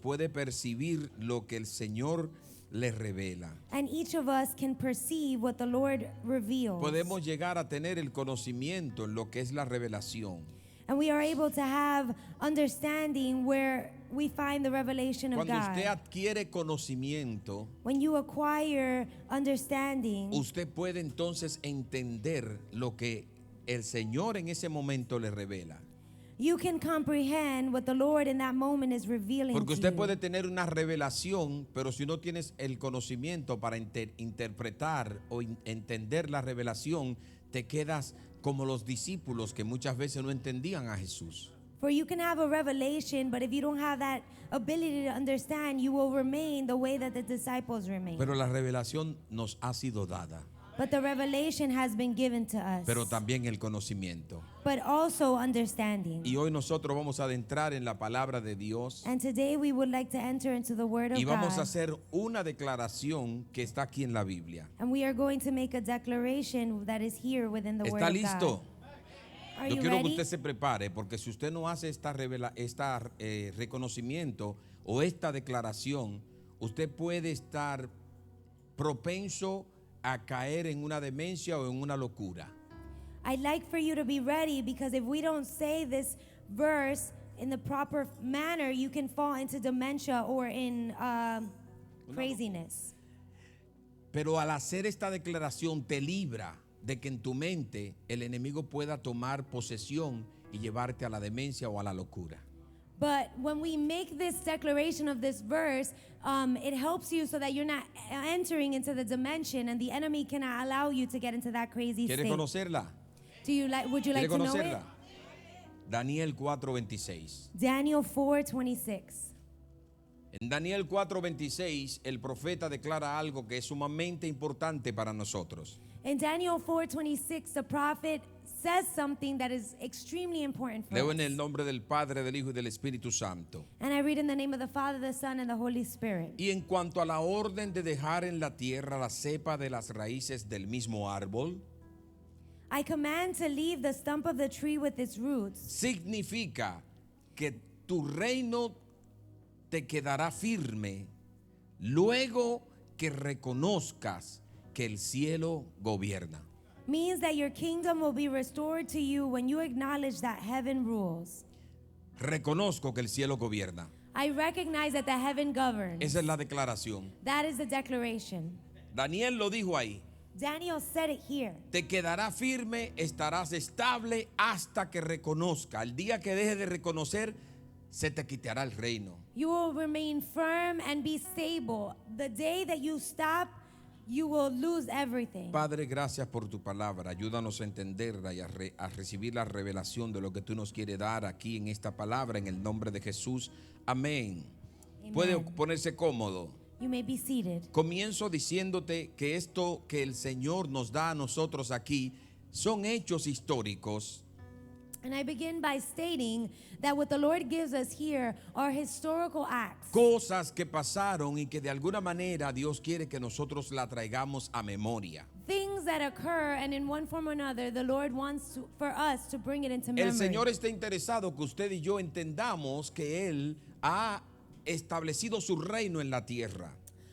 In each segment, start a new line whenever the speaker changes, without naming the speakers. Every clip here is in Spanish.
puede percibir lo que el Señor le revela.
And each of us can perceive what the Lord reveals.
Podemos llegar a tener el conocimiento en lo que es la revelación.
And we are able to have understanding where we find the revelation of
Cuando usted
God.
adquiere conocimiento,
When you acquire understanding,
usted puede entonces entender lo que el Señor en ese momento le revela.
you can comprehend what the Lord in that moment is revealing
Porque
to
usted
you.
puede tener una revelación, pero si no tienes el conocimiento para interpretar o entender la revelación, te quedas como los discípulos que muchas veces no entendían a Jesús.
For you can have a revelation, but if you don't have that ability to understand, you will remain the way that the disciples remain.
Pero la revelación nos ha sido dada,
But the revelation has been given to us.
pero también el conocimiento.
But also understanding.
Y hoy nosotros vamos a adentrar en la palabra de Dios
And today we would like to enter into the Word of
y vamos a
God.
hacer una declaración que está aquí en la Biblia.
And we are going to make a declaration that is here within the Word
¿Está
of
listo?
God. Are
Yo
you
quiero que
ready?
usted se prepare, porque si usted no hace esta reconocimiento o esta declaración, usted puede estar propenso a caer en una demencia o en una locura.
I'd like for you to be ready, because if we don't say this verse in the proper manner, you can fall into dementia or in craziness.
Pero al hacer esta declaración te libra de que en tu mente el enemigo pueda tomar posesión y llevarte a la demencia o a la locura.
But when we make this declaration of this verse, it helps you so that you're not entering into the dimension, and the enemy cannot allow you to get into that crazy
¿Quieres
state.
conocerla?
Would you like
¿Quieres
to know
conocerla?
it?
Daniel 4:26.
Daniel 4:26.
En Daniel 4:26 el profeta declara algo que es sumamente importante para nosotros.
In Daniel 4:26, the prophet says something that is extremely important for
Leo
us.
en el nombre del Padre, del Hijo y del Espíritu Santo.
And I read in the name of the Father, the Son, and the Holy Spirit.
Y en cuanto a la orden de dejar en la tierra la cepa de las raíces del mismo árbol,
I command to leave the stump of the tree with its roots.
significa que tu reino te quedará firme luego que reconozcas que el cielo gobierna.
Means that your kingdom will be restored to you when you acknowledge that heaven rules.
Reconozco que el cielo gobierna.
I recognize that the heaven governs.
Esa es la declaración.
That is the declaration.
Daniel lo dijo ahí.
Daniel said it here.
Te quedará firme, estarás estable hasta que reconozca. El día que deje de reconocer, se te quitará el reino.
You will remain firm and be stable. The day that you stop, you will lose everything.
Padre, gracias por tu palabra. Ayúdanos a entenderla y a recibir la revelación de lo que tú nos quieres dar aquí en esta palabra, en el nombre de Jesús. Amén.
Amen.
Puede ponerse cómodo.
You may be seated.
Comienzo diciéndote que esto que el Señor nos da a nosotros aquí son hechos históricos.
And I begin by stating that what the Lord gives us here are historical acts.
Cosas que pasaron y que de alguna manera Dios quiere que nosotros la traigamos a memoria.
Things that occur, and in one form or another, the Lord wants for us to bring it into memory.
El Señor está interesado que usted y yo entendamos que Él ha establecido su reino en la tierra.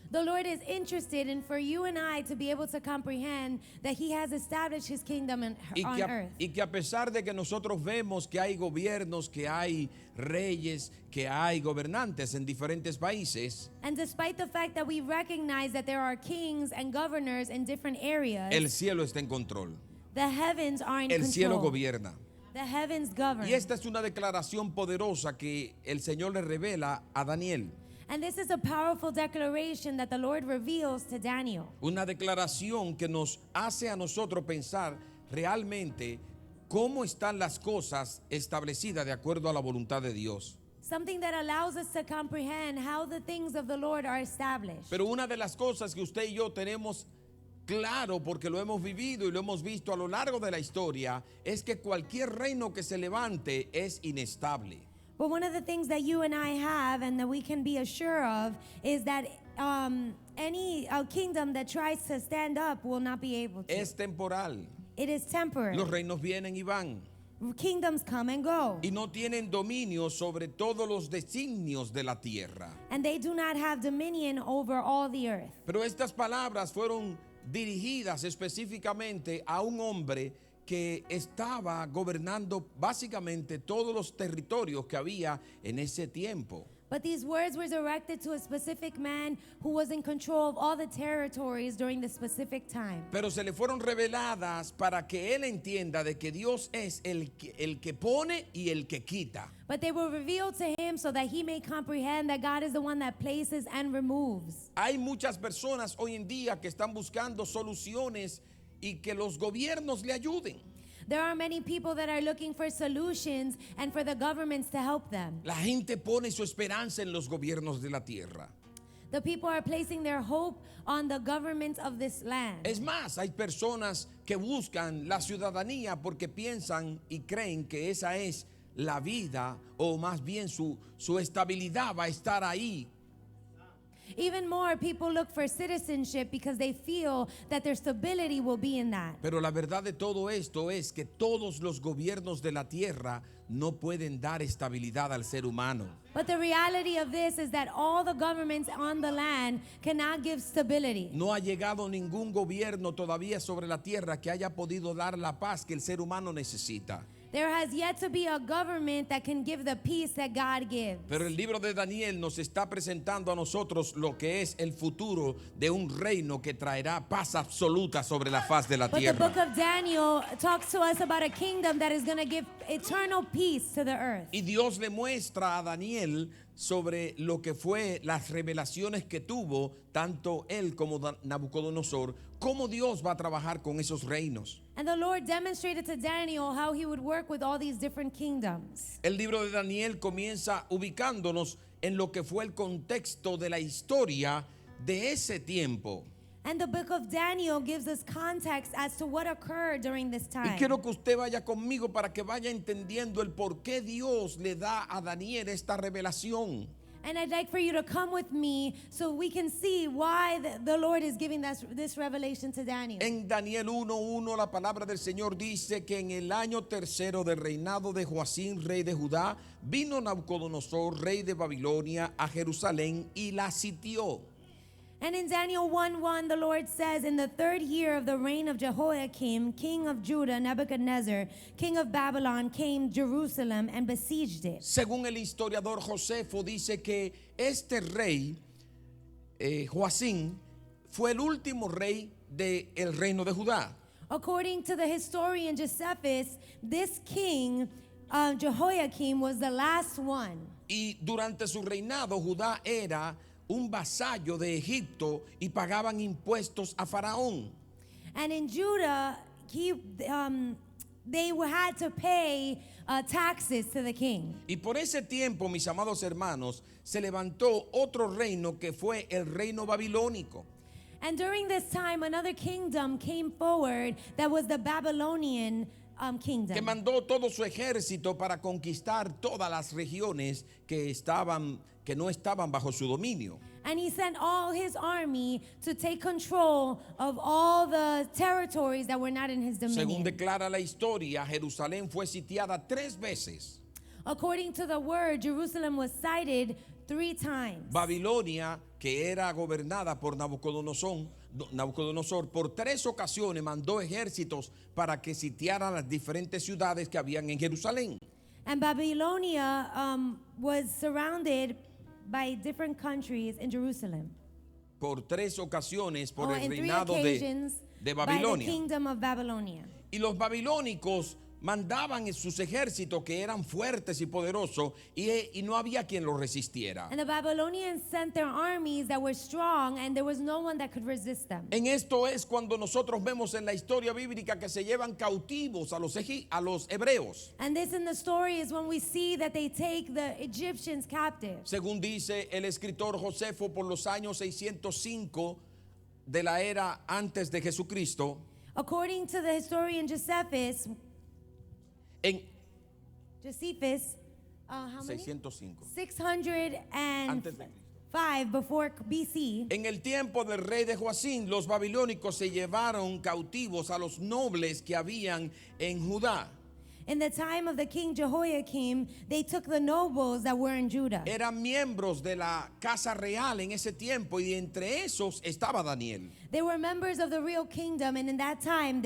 The Lord is interested in for you and I to be able to comprehend that He has established His kingdom on earth.
Y que a pesar de que nosotros vemos que hay gobiernos, que hay reyes, que hay gobernantes en diferentes países,
And despite the fact that we recognize that there are kings and governors in different areas,
el cielo está en control.
the heavens are in
El cielo
control.
gobierna.
The heavens govern.
Y esta es una declaración poderosa que el Señor le revela a Daniel.
And this is a powerful declaration that the Lord reveals to Daniel.
Una declaración que nos hace a nosotros pensar realmente cómo están las cosas establecidas de acuerdo a la voluntad de Dios.
Something that allows us to comprehend how the things of the Lord are established.
Pero una de las cosas que usted y yo tenemos claro, porque lo hemos vivido y lo hemos visto a lo largo de la historia, es que cualquier reino que se levante es inestable.
But one of the things that you and I have and that we can be assured of is that any kingdom that tries to stand up will not be able to.
Es temporal.
It is temporary.
Los reinos vienen y van.
Kingdoms come and go,
y no tienen dominio sobre todos los designios de la tierra.
and they do not have dominion over all the earth.
Pero estas palabras fueron dirigidas específicamente a un hombre que estaba gobernando básicamente todos los territorios que había en ese tiempo.
But these words were directed to a specific man who was in control of all the territories during the specific time.
Pero se le fueron reveladas para que él entienda de que Dios es el que pone y el que quita.
But they were revealed to him so that he may comprehend that God is the one that places and removes.
Hay muchas personas hoy en día que están buscando soluciones y que los gobiernos le ayuden.
There are many people that are looking for solutions and for the governments to help them.
La gente pone su esperanza en los gobiernos de la tierra.
The people are placing their hope on the governments of this land.
Es más, hay personas que buscan la ciudadanía porque piensan y creen que esa es la vida, o más bien su estabilidad va a estar ahí.
Even more, people look for citizenship because they feel that their stability will be in that.
Pero la verdad de todo esto es que todos los gobiernos de la tierra no pueden dar estabilidad al ser humano.
But the reality of this is that all the governments on the land cannot give stability.
No ha llegado ningún gobierno todavía sobre la tierra que haya podido dar la paz que el ser humano necesita.
There has yet to be a government that can give the peace that God gives.
Pero el libro de Daniel nos está presentando a nosotros lo que es el futuro de un reino que traerá paz absoluta sobre la faz de la
But the book
tierra.
of Daniel talks to us about a kingdom that is going to give eternal peace to the earth.
Y Dios le muestra a Daniel sobre lo que fue las revelaciones que tuvo tanto él como Nabucodonosor, cómo Dios va a trabajar con esos reinos.
And the Lord demonstrated to Daniel how he would work with all these different kingdoms.
El libro de Daniel comienza ubicándonos en lo que fue el contexto de la historia de ese tiempo.
And the book of Daniel gives us context as to what occurred during this
Y
time.
quiero que usted vaya conmigo para que vaya entendiendo el por qué Dios le da a Daniel esta revelación.
And I'd like for you to come with me so we can see why the Lord is giving this revelation to Daniel.
En Daniel 1:1 la palabra del Señor dice que en el año tercero del reinado de Joacín, rey de Judá, vino Nabucodonosor, rey de Babilonia, a Jerusalén y la sitió.
And in Daniel 1:1, the Lord says, in the third year of the reign of Jehoiakim, king of Judah, Nebuchadnezzar, king of Babylon, came Jerusalem and besieged it.
Según el historiador Josefo, dice que este rey, Joacín, fue el último rey del reino de Judá.
According to the historian Josephus, this king, Jehoiakim, was the last one.
Y durante su reinado, Judá era un vasallo de Egipto y pagaban impuestos a Faraón.
And in Judah, they had to pay taxes to the king.
Y por ese tiempo, mis amados hermanos, se levantó otro reino que fue el reino babilónico.
And during this time, another kingdom came forward that was the Babylonian kingdom.
Que mandó todo su ejército para conquistar todas las regiones que no estaban bajo su dominio.
And he sent all his army to take control of all the territories that were not in his
Según
dominion.
declara la historia, Jerusalén fue sitiada 3 veces.
According to the word, Jerusalem was cited 3 times.
Babilonia, que era gobernada por Nabucodonosor, por 3 ocasiones mandó ejércitos para que sitiaran las diferentes ciudades que habían en Jerusalén.
And Babylonia was surrounded by different countries in Jerusalem.
Por 3 ocasiones por el
In 3
reinado
occasions
de
by the
Babilonia.
kingdom of Babylonia.
Y los babilónicos mandaban en sus ejércitos que eran fuertes y poderosos y no había quien los resistiera.
And the Babylonians sent their armies that were strong, and there was no one that could resist them.
En esto es cuando nosotros vemos en la historia bíblica que se llevan cautivos a los hebreos.
And this in the story is when we see that they take the Egyptians captive.
Según dice el escritor Josefo, por los años 605 de la era antes de Jesucristo,
According to the historian Josephus,
en
how many?
605.
605 before BC.
En el tiempo del rey de Joacín, los babilónicos se llevaron cautivos a los nobles que habían en Judá.
In the time of the king Jehoiakim, they took the nobles that were in Judah.
Eran miembros de la casa real en ese tiempo y entre esos estaba Daniel.
They were members of the real kingdom, and in that time,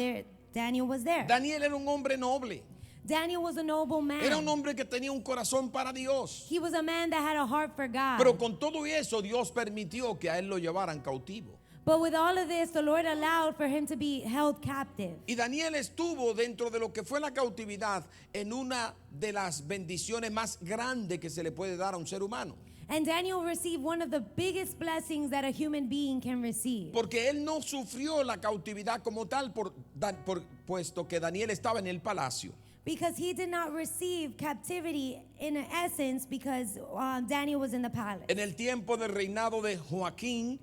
Daniel was there.
Daniel era un hombre noble.
Daniel was a noble man.
Era un hombre que tenía un corazón para Dios.
He was a man that had a heart for God.
Pero con todo eso Dios permitió que a él lo llevaran cautivo.
But with all of this, the Lord allowed for him to be held captive.
Y Daniel estuvo dentro de lo que fue la cautividad en una de las bendiciones más grandes que se le puede dar a un ser humano.
And Daniel received one of the biggest blessings that a human being can receive.
Porque él no sufrió la cautividad como tal puesto que Daniel estaba en el palacio.
Because he did not receive captivity in essence because Daniel was in the palace.
En el tiempo del reinado de Joaquín,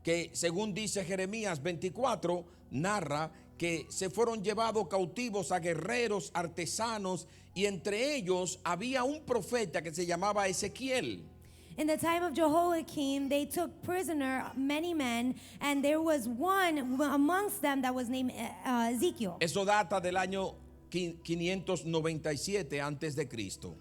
que según dice Jeremías 24, narra que se fueron llevados cautivos a guerreros, artesanos, y entre ellos había un profeta que se llamaba Ezequiel.
In the time of Jehoiakim, they took prisoner many men, and there was one amongst them that was named Ezekiel.
Eso data del año 597 antes de Cristo.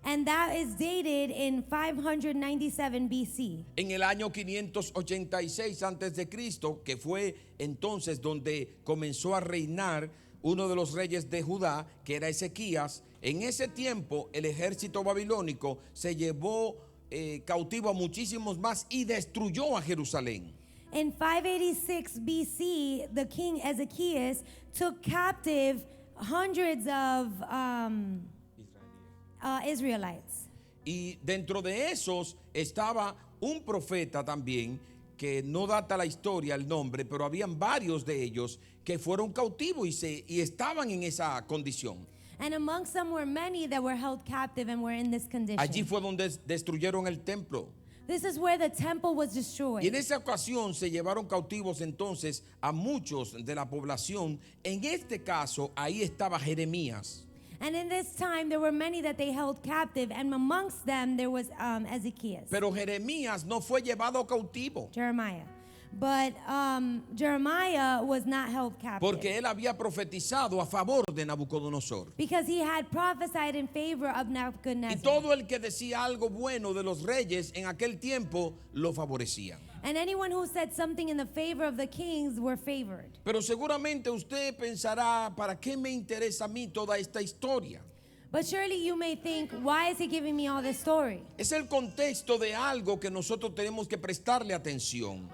And that is dated in 597 BC.
En el año 586 antes de Cristo, que fue entonces donde comenzó a reinar uno de los reyes de Judá, que era Ezequías, en ese tiempo el ejército babilónico se llevó cautivo a muchísimos más y destruyó a Jerusalén.
In 586 BC, the king Ezekias took captive hundreds of Israelites.
Y dentro de esos estaba un profeta también, que no data la historia, el nombre, pero habían varios de ellos que fueron cautivos y estaban en esa condición.
And amongst them were many that were held captive and were in this condition.
Allí fue donde destruyeron el templo.
This is where the temple was destroyed.
Y en esa ocasión se llevaron cautivos entonces a muchos de la población. En este caso, ahí estaba Jeremías.
And in this time, there were many that they held captive, and amongst them there was Ezekias,
Pero Jeremías no fue llevado cautivo,
Jeremiah. But Jeremiah was not held captive
porque él había profetizado a favor de Nabucodonosor.
because he had prophesied in favor of
Y
Nebuchadnezzar.
todo el que decía algo bueno de los reyes en aquel tiempo lo favorecían.
And anyone who said something in the favor of the kings were favored.
Pero seguramente usted pensará, ¿para qué me interesa a mí toda esta historia?
But surely you may think, why is he giving me all this story?
Es el contexto de algo que nosotros tenemos que prestarle atención.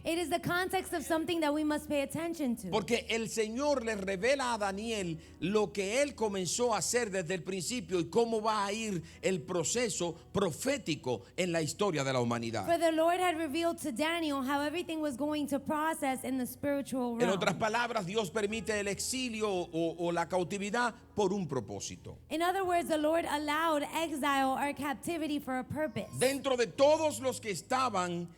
It is the context of something that we must pay attention to.
Porque el Señor le revela a Daniel lo que él comenzó a hacer desde el principio y cómo va a ir el proceso profético en la historia de la humanidad.
For the Lord had revealed to Daniel how everything was going to process in the spiritual
En
realm.
otras palabras, Dios permite el exilio o la cautividad por un propósito.
In other words, the Lord allowed exile or captivity for a purpose.
Dentro de todos los que estaban,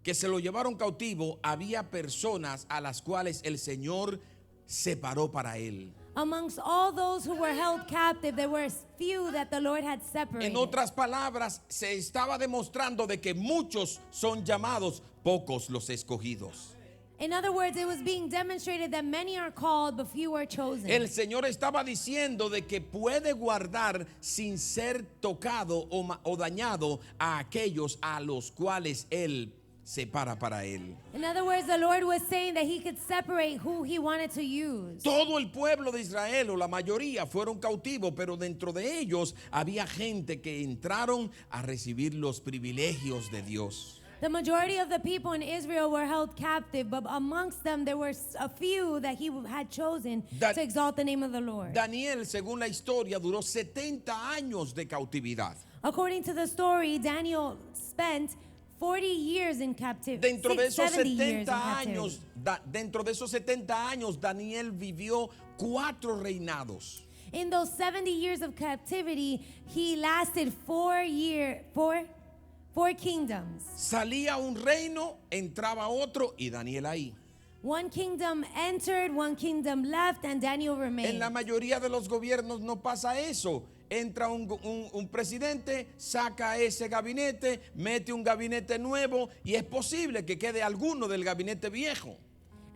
que se lo llevaron cautivo, había personas a las cuales el Señor separó para él.
Amongst all those who were held captive, there were few that the Lord had separated.
En otras palabras, se estaba demostrando de que muchos son llamados, pocos los escogidos.
In other words, it was being demonstrated that many are called, but few are chosen.
El Señor estaba diciendo de que puede guardar sin ser tocado o dañado a aquellos a los cuales Él separa para Él.
In other words, the Lord was saying that he could separate who he wanted to use.
Todo el pueblo de Israel, o la mayoría, fueron cautivos, pero dentro de ellos había gente que entraron a recibir los privilegios de Dios.
The majority of the people in Israel were held captive, but amongst them there were a few that he had chosen to exalt the name of the Lord.
Daniel, según la historia, duró 70 años de cautividad.
According to the story, Daniel spent 40 years in captivity.
Dentro de esos
70 years in
70
captivity.
años, dentro de esos 70 años, Daniel vivió 4 reinados.
In those 70 years of captivity, he lasted 4 kingdoms.
Salía un reino, entraba otro y Daniel ahí.
One kingdom entered, one kingdom left, and Daniel
En
remained.
la mayoría de los gobiernos no pasa eso. Entra un presidente, saca ese gabinete, mete un gabinete nuevo y es posible que quede alguno del gabinete viejo.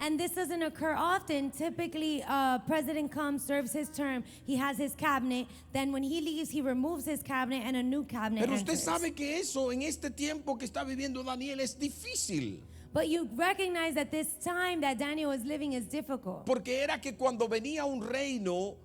And this doesn't occur often. Typically, president comes, serves his term, he has his cabinet. Then when he leaves, he removes his cabinet and a new cabinet
Pero usted
enters.
sabe que eso en este tiempo que está viviendo Daniel es difícil.
But you recognize that this time that Daniel is living is difficult.
Porque era que cuando venía un reino,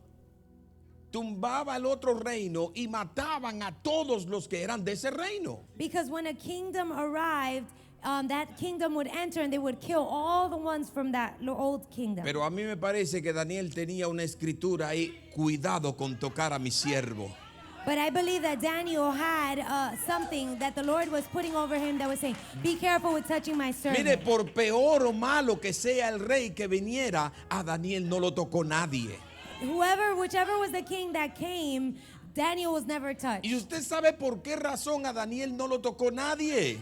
tumbaba el otro reino y mataban a todos los que eran de ese reino.
Because when a kingdom arrived, that kingdom would enter and they would kill all the ones from that old kingdom.
Pero a mí me parece que Daniel tenía una escritura ahí, cuidado con tocar a mi siervo.
But I believe that Daniel had something that the Lord was putting over him that was saying, be careful with touching my servant.
Mire, por peor o malo que sea el rey que viniera, a Daniel no lo tocó nadie.
Whichever was the king that came, Daniel was never touched.
Y usted sabe por qué razón a Daniel no lo tocó nadie.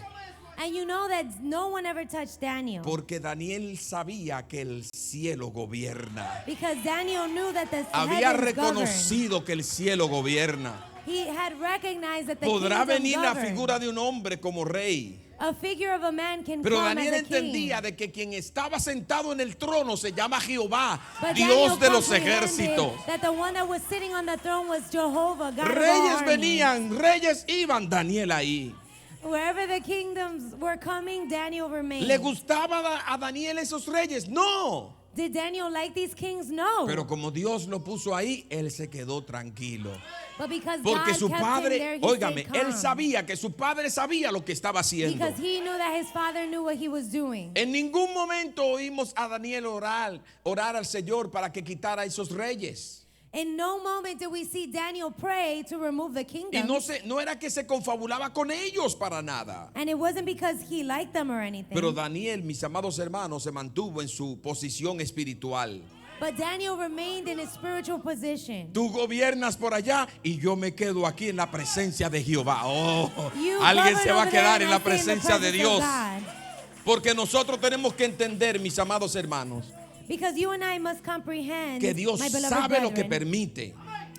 And you know that no one ever touched Daniel.
Porque Daniel sabía que el cielo gobierna.
Because Daniel knew that the
Había
heavens governed.
reconocido que el cielo gobierna.
He had recognized that the
Podrá
kingdom
venir la
governed.
figura de un hombre como rey.
A figure of a man can
Pero
come
Daniel
as a king.
entendía de que quien estaba sentado en el trono se llama Jehová,
But
Dios
Daniel
de los
comprehended
ejércitos.
that the one that was sitting on the throne was Jehovah, God of all
Reyes
armies.
venían, reyes iban, Daniel ahí.
Wherever the kingdoms were coming, Daniel remained.
¿Le gustaba a Daniel esos reyes? No.
Did Daniel like these kings? No.
Pero como Dios lo puso ahí, él se quedó tranquilo.
But because
Porque
God
su
kept him
padre,
there, he
óigame,
stayed
él
calm.
sabía que su padre sabía lo que estaba haciendo.
Because he knew that his father knew what he was doing.
En ningún momento oímos a Daniel orar al Señor para que quitara esos reyes.
In no moment did we see Daniel pray to remove the
Y
kingdom.
no era que se confabulaba con ellos para nada.
And it wasn't because he liked them or anything.
Pero Daniel, mis amados hermanos, se mantuvo en su posición espiritual.
But Daniel remained in his spiritual position.
Tú gobiernas por allá y yo me quedo aquí en la presencia de Jehová. Oh,
You
alguien
govern
se va a
over there
quedar
and
en
I
la
stay in the
presencia de
presence of
Dios.
God.
Porque nosotros tenemos que entender, mis amados hermanos,
Because you and I must comprehend,
que Dios
my beloved
sabe lo que
brethren,
permite,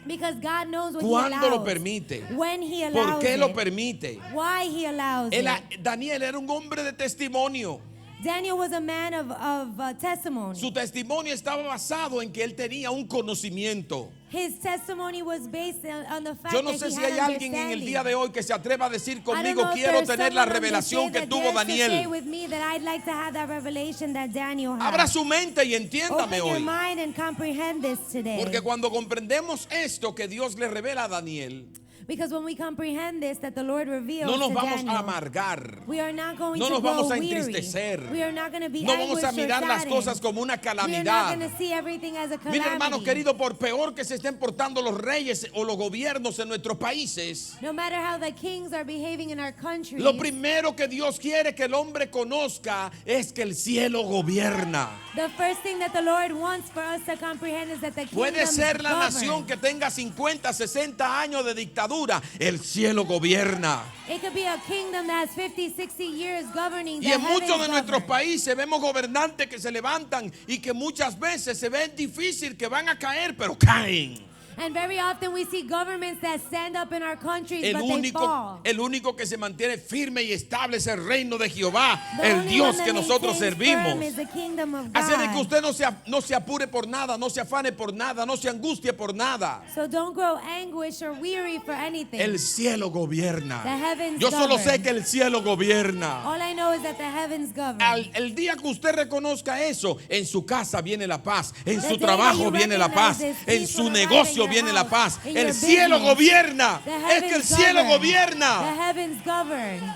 because God knows what he
cuándo
allows,
lo permite,
when he
por
allows
qué lo
it,
permite.
why he allows it.
Daniel era un hombre de testimonio.
Daniel was a man of testimony.
Su testimonio estaba basado en que él tenía un conocimiento.
His testimony was based on the fact
Yo no
that
sé
he
si
had
hay alguien en el
understanding.
día de hoy que se atreva a decir
I don't
conmigo,
know if
quiero
there's
tener la
someone on this
revelación
day
que
that
tuvo
dares to say
Daniel.
with me that I'd like to have that revelation that Daniel had.
Abra su mente y entiéndame
Open your
hoy.
mind and comprehend this today.
Porque cuando comprendemos esto que Dios le revela a Daniel,
Because when we comprehend this that the Lord reveals
no nos
to
vamos
Daniel,
a amargar.
we are not going
No
to
nos
grow
vamos a
weary.
entristecer.
We are not going to be
No vamos a
anguished or
mirar las
saddened.
cosas como una
We are not
calamidad.
going to see everything as a calamity.
Mira, hermano querido, por peor que se estén portando los reyes o los gobiernos en nuestros países,
No matter how the kings are behaving in our country,
lo primero que Dios quiere que el hombre conozca es que el cielo gobierna.
the first thing that the Lord wants for us to comprehend is that the kingdom
Puede ser la
governs.
nación que tenga 50, 60 años de dictadura, el cielo gobierna.
It could be a kingdom that has 50, 60 years governing.
Y
the
en muchos de
heavens
nuestros
govern.
países vemos gobernantes que se levantan y que muchas veces se ven difícil que van a caer, pero caen.
And very often we see governments that stand up in our countries, but they fall.
El único que se mantiene firme y estable es el reino de Jehová,
The
el
only
Dios
one
que
that
nosotros
maintains
servimos.
firm is the kingdom of
Así de que
God.
usted no se apure por nada, no se afane por nada, no se angustie por nada.
So don't grow anguish or weary for anything.
El cielo gobierna.
The heavens
Yo solo
govern.
sé que el cielo gobierna.
All I know is that the heavens govern.
El día que usted reconozca eso, en su casa viene la paz, en
The
su
day that
trabajo
you
viene la paz,
recognize this
en
peace
su
will arrive
negocio
in your
viene la
house,
paz.
in
El
your
cielo
business.
gobierna.
The
Es que el
heavens
cielo
govern. The
gobierna.
heavens govern.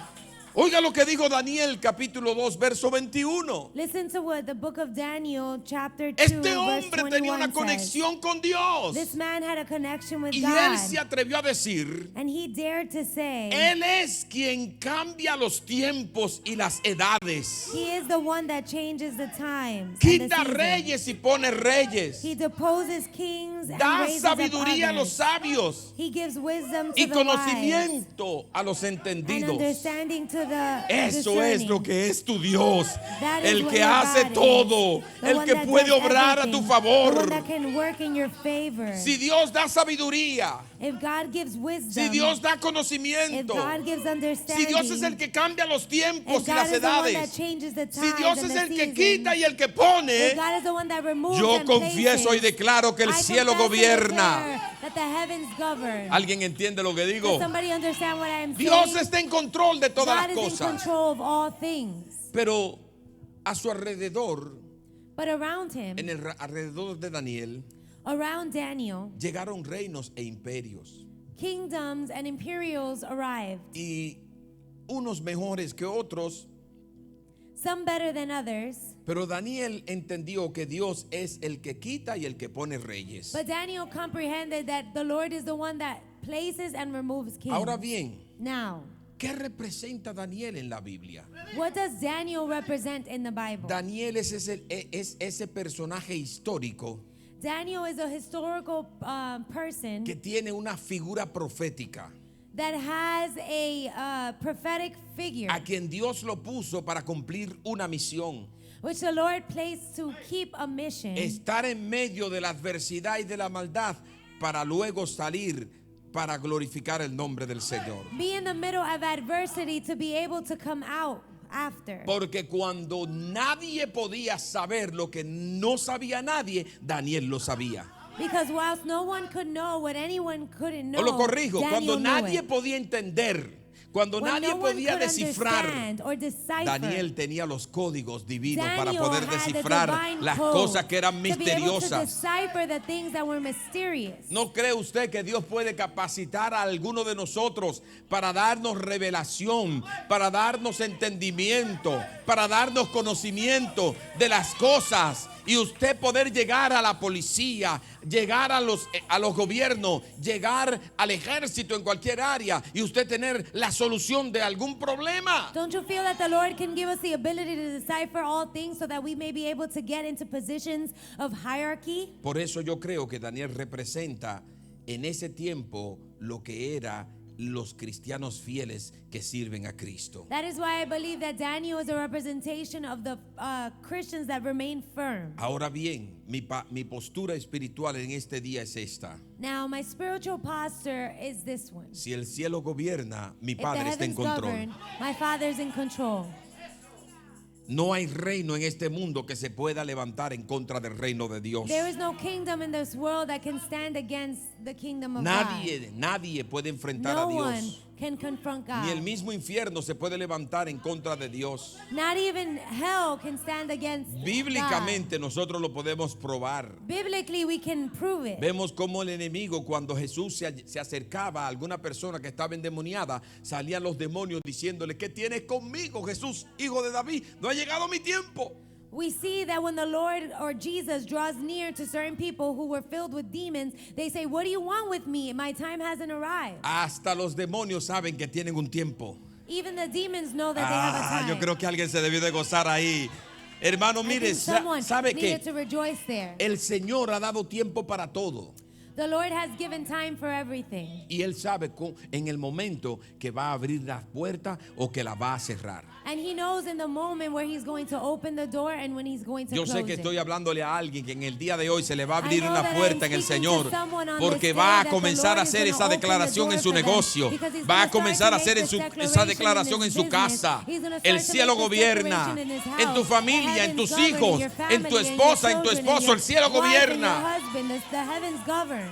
Oiga lo que dijo Daniel capítulo 2 verso 21.
Listen to what the book of Daniel chapter 2
Este
verse
hombre tenía
21
una
says.
conexión con Dios.
This man had a connection with
Y
God.
él se atrevió a decir,
And he dared to say,
Él es quien cambia los tiempos y las edades.
he is the one that changes the times. and the
Quita
seasons.
reyes y pone reyes.
He deposes kings and
Da
raises up
sabiduría a los
others.
sabios
He gives wisdom to
y
the wise
conocimiento a los
and
entendidos.
understanding to the
Eso es
discerning.
lo que es tu Dios,
That is
el
what
que
your
hace
God is.
todo,
The
el
one
que
that
puede
does
obrar a tu
everything. The
favor.
one that can work in your favor.
Si Dios da sabiduría,
If God gives wisdom,
si Dios da
if
conocimiento,
God gives understanding,
si Dios es el que cambia los tiempos
if
y
God
las
is the one that
edades,
changes the
si
times
Dios
and
es
the
el que
seasons,
quita y el que
if
pone,
God is the one that removes
yo
and
confieso y
places,
declaro que el
I
cielo
confess and
gobierna.
declare that the heavens govern.
¿Alguien entiende lo que
Does
digo?
somebody understand what I am
Dios
saying?
está en control de todas
God
las
is in
cosas,
control of all things.
pero a su alrededor,
But around him,
en el alrededor de Daniel,
around Daniel,
llegaron reinos e imperios,
kingdoms and imperials arrived,
y unos mejores que otros,
some better than others.
pero Daniel entendió que Dios es el que quita y el que pone reyes.
But Daniel comprehended that the Lord is the one that places and removes kings.
Ahora bien,
Now,
¿qué representa Daniel en la Biblia?
what does Daniel represent in the Bible?
Daniel es ese personaje histórico
Daniel is a historical person
que tiene una figura profética,
that has a prophetic figure,
a quien Dios lo puso para cumplir una misión.
which the Lord placed to keep a mission,
Estar en medio de la adversidad y de la maldad para luego salir para glorificar el nombre del Señor.
be in the middle of adversity to be able to come out after.
Porque cuando nadie podía saber lo que no sabía nadie, Daniel lo sabía.
Because whilst no one could know what anyone couldn't know,
O lo corrijo,
Daniel
cuando
knew
nadie
it.
podía entender, cuando
When
nadie
no one
podía
could
descifrar,
understand or decipher,
Daniel tenía los códigos divinos para
Daniel
poder
had the
descifrar
divine
las
code
cosas que eran
to be able to
misteriosas.
decipher the things that were mysterious.
¿No cree usted que Dios puede capacitar a alguno de nosotros para darnos revelación, para darnos entendimiento, para darnos conocimiento de las cosas? Y usted poder llegar a la policía, llegar a los gobiernos, llegar al ejército en cualquier área y usted tener la solución de algún problema.
Don't you feel that the Lord can give us the ability to decipher all things so that we may be able to get into positions of hierarchy?
Por eso yo creo que Daniel representa en ese tiempo lo que era los cristianos fieles que sirven a Cristo.
That is why I believe that Daniel is a representation of the Christians that remain firm.
Ahora bien, mi postura espiritual en este día es esta.
Now, my spiritual posture is this one.
Si el cielo gobierna, mi
If the
Padre está en
heavens
control.
govern, my Father's in control.
No hay reino en este mundo que se pueda levantar en contra del reino de Dios.
There is no kingdom in this world that can stand against the kingdom of
Nadie puede
God.
enfrentar
No
a
one
Dios.
can confront
Ni el
God.
mismo infierno se puede levantar en contra de Dios.
Not even hell can stand against God.
Bíblicamente nosotros lo podemos probar.
Biblically, we can prove it.
Vemos cómo el enemigo, cuando Jesús se acercaba a alguna persona que estaba endemoniada, salían los demonios diciéndole: ¿qué tienes conmigo, Jesús, hijo de David? No ha llegado mi tiempo.
We see that when the Lord or Jesus draws near to certain people who were filled with demons, they say, "What do you want with me? My time hasn't arrived."
Hasta los demonios saben que tienen un tiempo.
Even the demons know that they have a time.
Yo creo que alguien se debió de gozar ahí. Hermano,
I
mire,
think someone
¿sabe
needed
qué?
to rejoice there.
El Señor ha dado tiempo para todo.
The Lord has given time for everything.
Y Él sabe en el momento que va a abrir las puertas o que la va a cerrar.
And He knows in the moment where He's going to open the door and when He's going to
Yo
close
sé que
it.
estoy hablándole a alguien que en el día de hoy se le va a abrir
I know
una
that
puerta
I'm
en el
speaking to
Señor,
someone on
porque
this
va
day
a
that
comenzar
the
a
Lord is
hacer
gonna
esa
open the
declaración
door
en su
for them,
negocio,
because He's
va a
gonna start
comenzar a
to
hacer
make this
esa
declaration
declaración
in
en
his
su
business.
casa.
He's gonna
El
start to
cielo
make this
gobierna
declaration in his
en tu
house.
familia,
The
en tus
heavens govern
hijos,
in your
en tu
family, in your
esposa, en tu
children, in
esposo.
your
El cielo
wife, in your
gobierna.
husband. The heavens govern.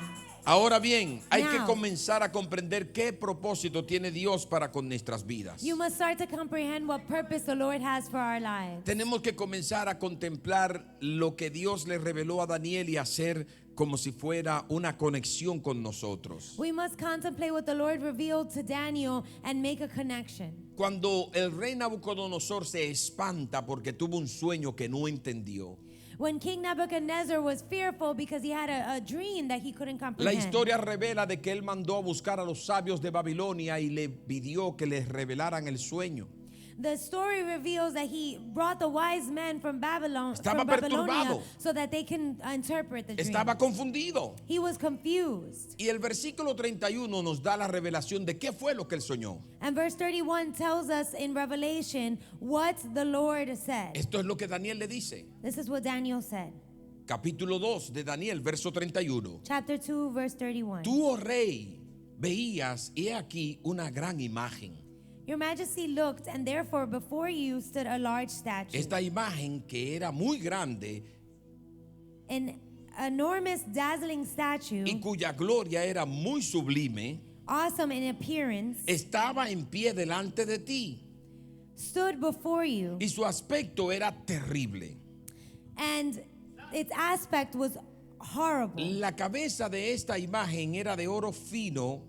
Ahora bien, hay que
Now.
comenzar a comprender qué propósito tiene Dios para con nuestras vidas.
You must start to comprehend what purpose the Lord has for our lives.
Tenemos que comenzar a contemplar lo que Dios le reveló a Daniel y hacer como si fuera una conexión con nosotros.
We must contemplate what the Lord revealed to Daniel and make a connection.
Cuando el rey Nabucodonosor se espanta porque tuvo un sueño que no entendió,
When King Nebuchadnezzar was fearful because he had a dream that he couldn't
la
comprehend.
historia revela de que él mandó a buscar a los sabios de Babilonia y le pidió que les revelaran el sueño.
The story reveals that he brought the wise men from Babylon,
Estaba
from Babylonia,
perturbado.
so that they can interpret the dream.
Estaba confundido.
He was confused.
Y el versículo 31 nos da la revelación de qué fue lo que él soñó.
And verse 31 tells us in Revelation what the Lord said.
Esto es lo que Daniel le dice.
This is what Daniel said.
Capítulo 2 de Daniel, verso 31.
Chapter 2, verse 31.
Tú, oh rey, veías, y he aquí una gran imagen.
Your majesty looked, and therefore before you stood a large statue.
Esta imagen que era muy grande
An enormous, dazzling statue,
y cuya gloria era muy sublime,
awesome in appearance,
estaba en pie delante de ti,
stood before you,
y su aspecto era terrible.
and its aspect was horrible.
La cabeza de esta imagen era de oro fino,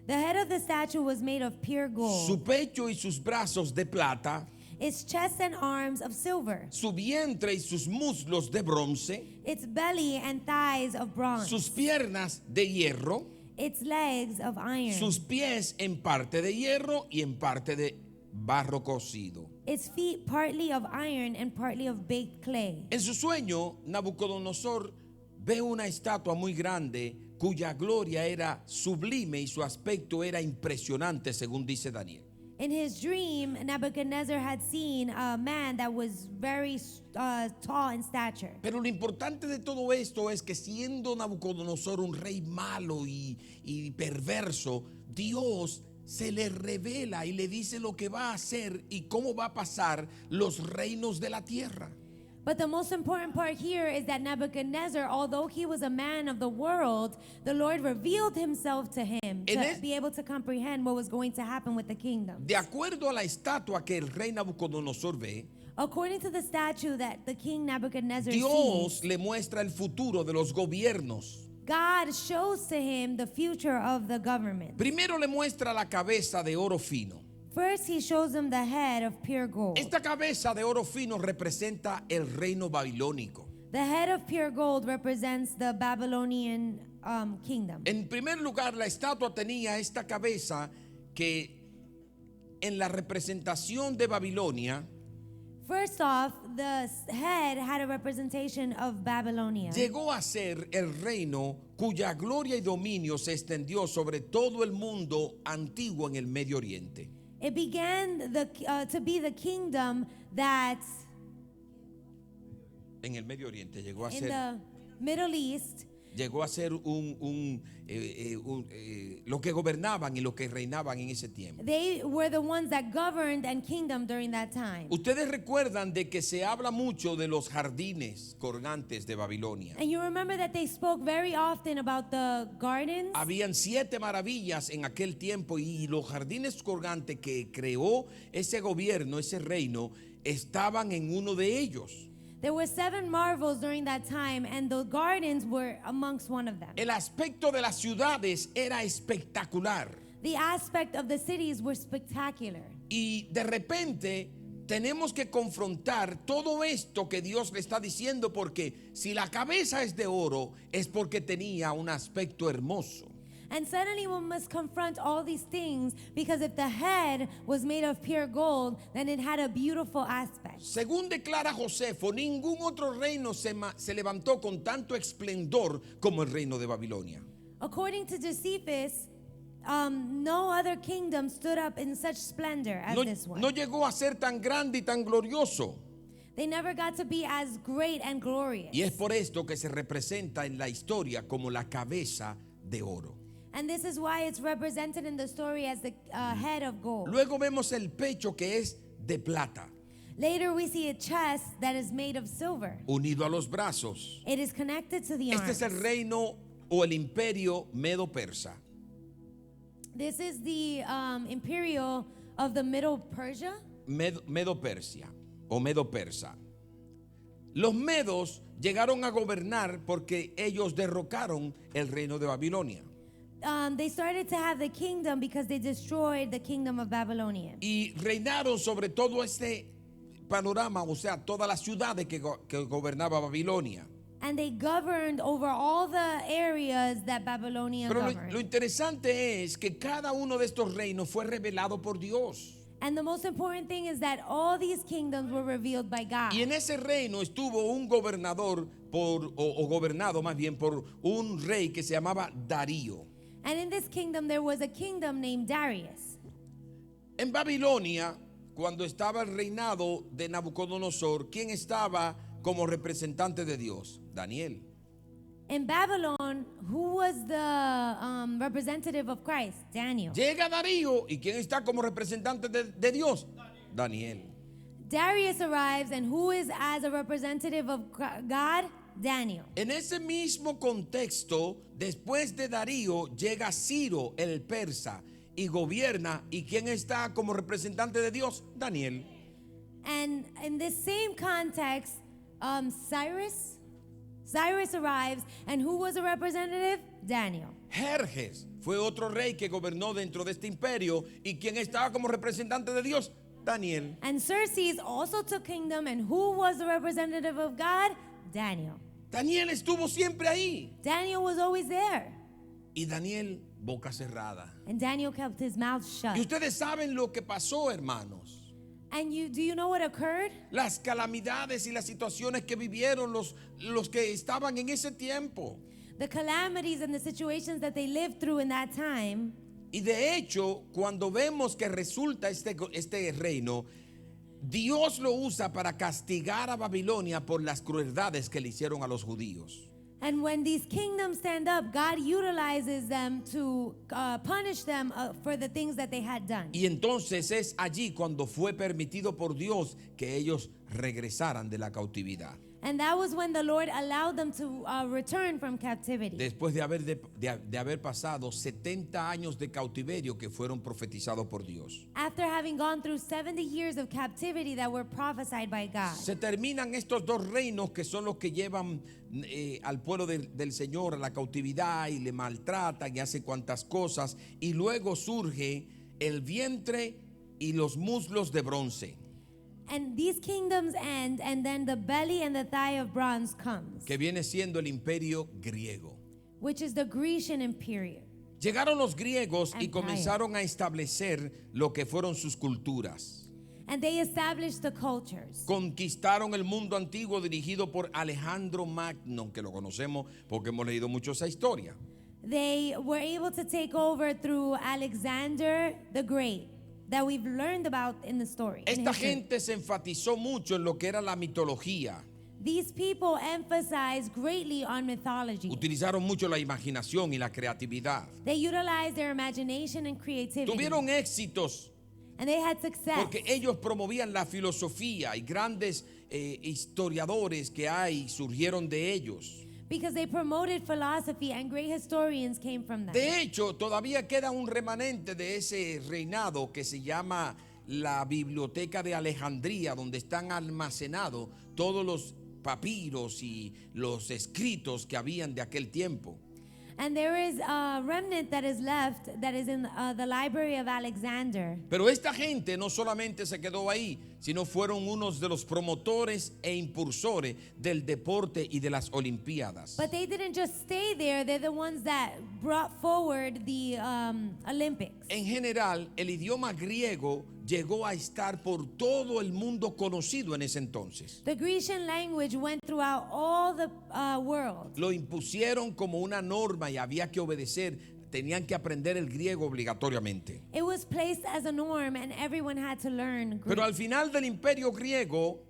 The head of the statue was made of pure gold,
su pecho y sus brazos de plata,
its chest and arms of silver,
su vientre y sus muslos de bronce,
its belly and thighs of bronze,
sus piernas de hierro,
its legs of iron,
sus pies en parte de hierro y en parte de barro cocido.
its feet partly of iron and partly of baked clay.
En su sueño, Nabucodonosor ve una estatua muy grande cuya gloria era sublime y su aspecto era impresionante, según dice Daniel.
In his dream, Nebuchadnezzar had seen a man that was very tall in stature.
Pero lo importante de todo esto es que siendo Nabucodonosor un rey malo y perverso, Dios se le revela y le dice lo que va a hacer y cómo va a pasar los reinos de la tierra.
But the most important part here is that Nebuchadnezzar, although he was a man of the world, the Lord revealed himself to him to be able to comprehend what was going to happen with the kingdom.
De acuerdo a la estatua que el rey Nabucodonosor ve,
According to the statue that the king Nebuchadnezzar
Dios
sees,
le muestra el futuro de los gobiernos.
God shows to him the future of the government.
Primero le muestra la cabeza de oro fino.
First, he shows him the head of pure gold.
Esta cabeza de oro fino representa el reino babilónico.
The head of pure gold represents the Babylonian kingdom.
En primer lugar, la estatua tenía esta cabeza que en la representación de Babilonia
First off, the head had a representation of Babylonia.
llegó a ser el reino cuya gloria y dominio se extendió sobre todo el mundo antiguo en el Medio Oriente.
It began to be the kingdom that
En el Medio Oriente llegó a
in
ser,
the Middle East,
lo que gobernaban y lo que reinaban en ese tiempo.
they were the ones that governed and kingdom during that time.
Ustedes recuerdan de que se habla mucho de los jardines colgantes de Babilonia.
And you remember that they spoke very often about the gardens.
Habían 7 maravillas en aquel tiempo y los jardines colgantes que creó ese gobierno, ese reino, estaban en uno de ellos.
There were 7 marvels during that time, and the gardens were amongst one of them.
El aspecto de las ciudades era espectacular
The aspect of the cities were spectacular.
y de repente tenemos que confrontar todo esto que Dios le está diciendo, porque si la cabeza es de oro es porque tenía un aspecto hermoso.
And suddenly we must confront all these things, because if the head was made of pure gold, then it had a beautiful aspect.
Según declara Josefo, ningún otro reino se levantó con tanto esplendor como el reino de Babilonia.
According to Josephus, no other kingdom stood up in such splendor as this one.
No llegó a ser tan grande y tan glorioso.
They never got to be as great and glorious.
Y es por esto que se representa en la historia como la cabeza de oro.
And this is why it's represented in the story as the head of gold.
Luego vemos el pecho que es de plata,
Later we see a chest that is made of silver.
unido a los brazos.
It is connected to the
Este
arms.
es el reino o el imperio medo-persa.
This is the imperial of the Middle Persia.
Medo-Persia o medo-persa. Los medos llegaron a gobernar porque ellos derrocaron el reino de Babilonia.
They started to have the kingdom because they destroyed the kingdom of Babylonia.
Y reinaron sobre todo este panorama, o sea, todas las ciudades que gobernaba Babilonia.
And they governed over all the areas that Babylonia
Pero lo
governed.
interesante es que cada uno de estos reinos fue revelado por Dios.
And the most important thing is that all these kingdoms were revealed by God.
Y en ese reino estuvo un gobernador o gobernado más bien por un rey que se llamaba Darío.
And in this kingdom there was a kingdom named Darius.
En Babilonia, cuando estaba el reinado de Nabucodonosor, ¿quién estaba como representante de Dios? Daniel.
In Babylon, who was the representative of Christ? Daniel.
Llega Darío, ¿y quién está como representante de Dios? Daniel.
Darius arrives, and who is as a representative of God? Daniel.
En ese mismo contexto, después de Darío, llega Ciro, el persa, y gobierna. ¿Y quién está como representante de Dios? Daniel.
And in this same context, Cyrus arrives, and who was a representative? Daniel.
Jerjes fue otro rey que gobernó dentro de este imperio. ¿Y quién estaba como representante de Dios? Daniel.
And Xerxes also took kingdom, and who was the representative of God? Daniel.
Daniel estuvo siempre ahí.
Daniel was always there.
Y Daniel, boca cerrada.
And Daniel kept his mouth shut.
Y ustedes saben lo que pasó, hermanos.
And do you know what occurred?
Las calamidades y las situaciones que vivieron los que estaban en ese tiempo.
The calamities and the situations that they lived through in that time.
Y de hecho, cuando vemos que resulta este reino, Dios lo usa para castigar a Babilonia por las crueldades que le hicieron a los judíos.
And when these kingdoms stand up, God utilizes them to punish them for the things that they had done.
Y entonces es allí cuando fue permitido por Dios que ellos regresaran de la cautividad.
And that was when the Lord allowed them to return from captivity.
Después de haber pasado 70 años de cautiverio que fueron profetizados por Dios.
After having gone through 70 years of captivity that were prophesied by God.
Se terminan estos dos reinos que son los que llevan al pueblo del Señor a la cautividad y le maltratan y hacen cuantas cosas. Y luego surge el vientre y los muslos de bronce.
And these kingdoms end, and then the belly and the thigh of bronze comes,
Que viene siendo el imperio griego.
which is the Grecian Empire.
Llegaron los griegos y
Empire.
comenzaron a establecer lo que fueron sus culturas.
And they established the cultures.
Conquistaron el mundo antiguo dirigido por Alejandro Magno, que lo conocemos porque hemos leído mucho esa historia.
They were able to take over through Alexander the Great, that we've learned about in the story. in
Esta
history.
gente se enfatizó mucho en lo que era la mitología.
These people emphasized greatly on mythology.
Utilizaron mucho la imaginación y la creatividad.
They utilized their imagination and creativity.
Tuvieron éxitos
And they had success.
porque ellos promovían la filosofía y grandes historiadores que hay surgieron de ellos.
Because they promoted philosophy, and great historians came from them.
De hecho, todavía queda un remanente de ese reinado que se llama la Biblioteca de Alejandría, donde están almacenados todos los papiros y los escritos que habían de aquel tiempo.
And there is a remnant that is left that is in the Library of Alexander.
Pero esta gente no solamente se quedó ahí, sino fueron unos de los promotores e impulsores del deporte y de las Olimpiadas.
But they didn't just stay there. They're the ones that brought forward the Olympics.
En general, el idioma griego llegó a estar por todo el mundo conocido en ese entonces.
The Grecian language went throughout all the world.
Lo impusieron como una norma y había que obedecer. Tenían que aprender el griego obligatoriamente.
It was placed as a norm, and everyone had to learn Greek.
Pero al final del imperio griego,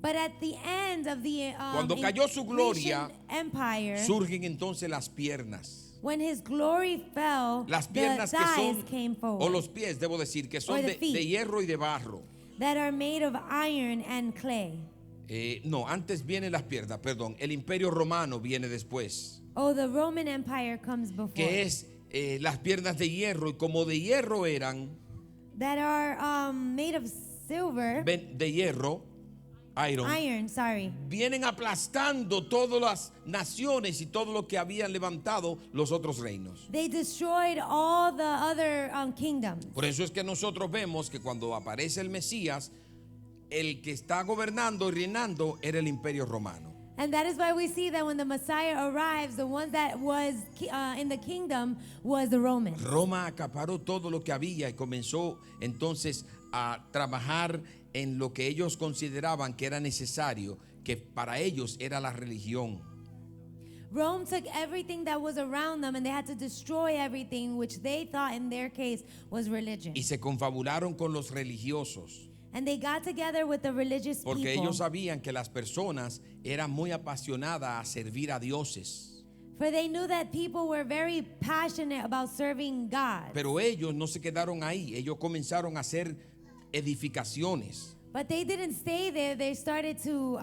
But at the end of the
cuando cayó su gloria,
Grecian Empire,
surgen entonces las piernas.
when his glory fell,
Las
the
piernas que
thighs
son,
came
o
forward,
los pies, debo decir, que son
Or the
de
feet.
hierro y de barro.
that are made of iron and clay.
No, antes vienen las piernas, perdón. El imperio romano viene después,
Oh, the Roman Empire comes before.
que es las piernas de hierro. Y como de hierro eran,
That are made of silver,
de hierro,
iron, sorry.
vienen aplastando todas las naciones y todo lo que habían levantado los otros reinos.
They destroyed all the other kingdoms.
Por eso es que nosotros vemos que cuando aparece el Mesías, el que está gobernando y reinando era el imperio romano.
And that is why we see that when the Messiah arrives, the ones that was in the kingdom was the Romans.
Roma acaparó todo lo que había y comenzó entonces a trabajar en lo que ellos consideraban que era necesario, que para ellos era la religión.
Rome took everything that was around them and they had to destroy everything which they thought in their case was religion.
Y se confabularon con los religiosos,
And they got together with the religious
porque
people.
ellos sabían que las personas eran muy apasionadas a servir a dioses.
For they knew that people were very passionate about serving God.
Pero ellos no se quedaron ahí, ellos comenzaron a hacer edificaciones.
But they didn't stay there. They started to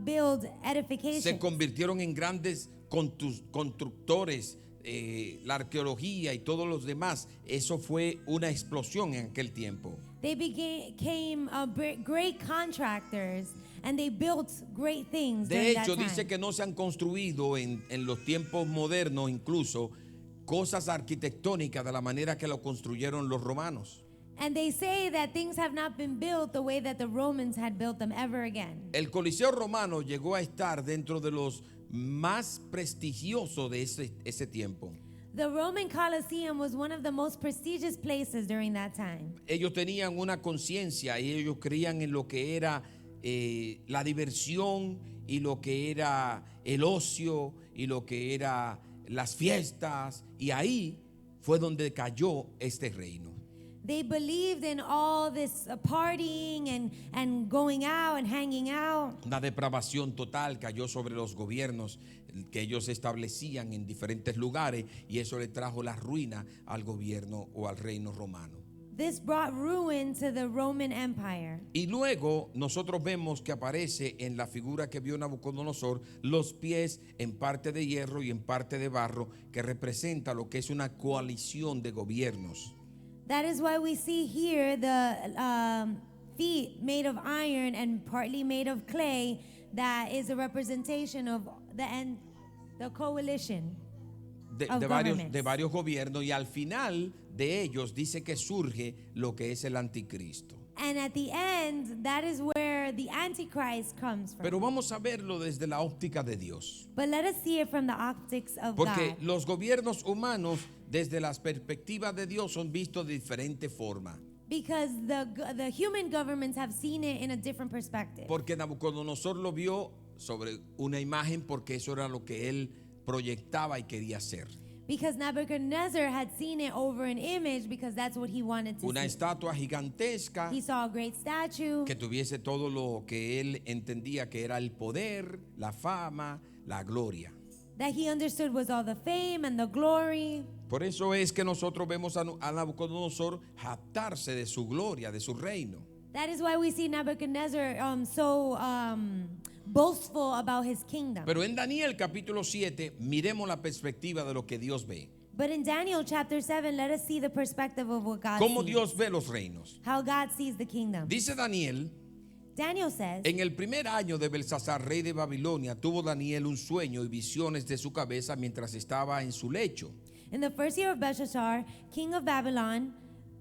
build
Se
edifications.
convirtieron en grandes constructores. La arqueología y todos los demás, eso fue una explosión en aquel tiempo.
They became great contractors and they built great things
De
during
hecho,
that time.
dice que no se han construido en los tiempos modernos incluso cosas arquitectónicas de la manera que lo construyeron los romanos.
And they say that things have not been built the way that the Romans had built them ever again.
El Coliseo romano llegó a estar dentro de los más prestigiosos de ese tiempo.
The Roman Colosseum was one of the most prestigious places during that time.
Ellos tenían una conciencia y ellos creían en lo que era la diversión y lo que era el ocio y lo que era las fiestas, y ahí fue donde cayó este reino.
They believed in all this partying and going out and hanging out.
Una depravación total cayó sobre los gobiernos que ellos establecían en diferentes lugares, y eso le trajo la ruina al gobierno o al reino romano.
This brought ruin to the Roman Empire.
Y luego nosotros vemos que aparece en la figura que vio Nabucodonosor los pies en parte de hierro y en parte de barro, que representa lo que es una coalición de gobiernos.
That is why we see here the feet made of iron and partly made of clay. That is a representation of the coalition
De
of
varios
governments.
gobiernos, y al final de ellos dice que surge lo que es el anticristo.
And at the end, that is where the Antichrist comes from.
Pero vamos a verlo desde la óptica de Dios.
But let us see it from the optics of
Porque
God.
los gobiernos humanos desde las perspectivas de Dios son vistos de diferente forma.
Because the human governments have seen it in a different perspective.
Porque Nabucodonosor lo vio sobre una imagen, porque eso era lo que él proyectaba y quería hacer.
Because Nebuchadnezzar had seen it over an image because that's what he wanted to
Una
see.
estatua gigantesca
He saw a great statue
que tuviese todo lo que él entendía que era el poder, la fama, la gloria.
that he understood was all the fame and the glory.
Por eso es que nosotros vemos a Nabucodonosor jactarse de su gloria, de su reino.
That is why we see Nebuchadnezzar so boastful about his kingdom.
Pero en Daniel capítulo 7 miremos la perspectiva de lo que Dios ve.
But in Daniel chapter 7, let us see the perspective of what God
Cómo
sees.
Dios ve los reinos.
How God sees the kingdom.
Dice Daniel:
Daniel says,
en el primer año de Belsasar, rey de Babilonia, tuvo Daniel un sueño y visiones de su cabeza mientras estaba en su lecho.
in the first year of Belshazzar, king of Babylon,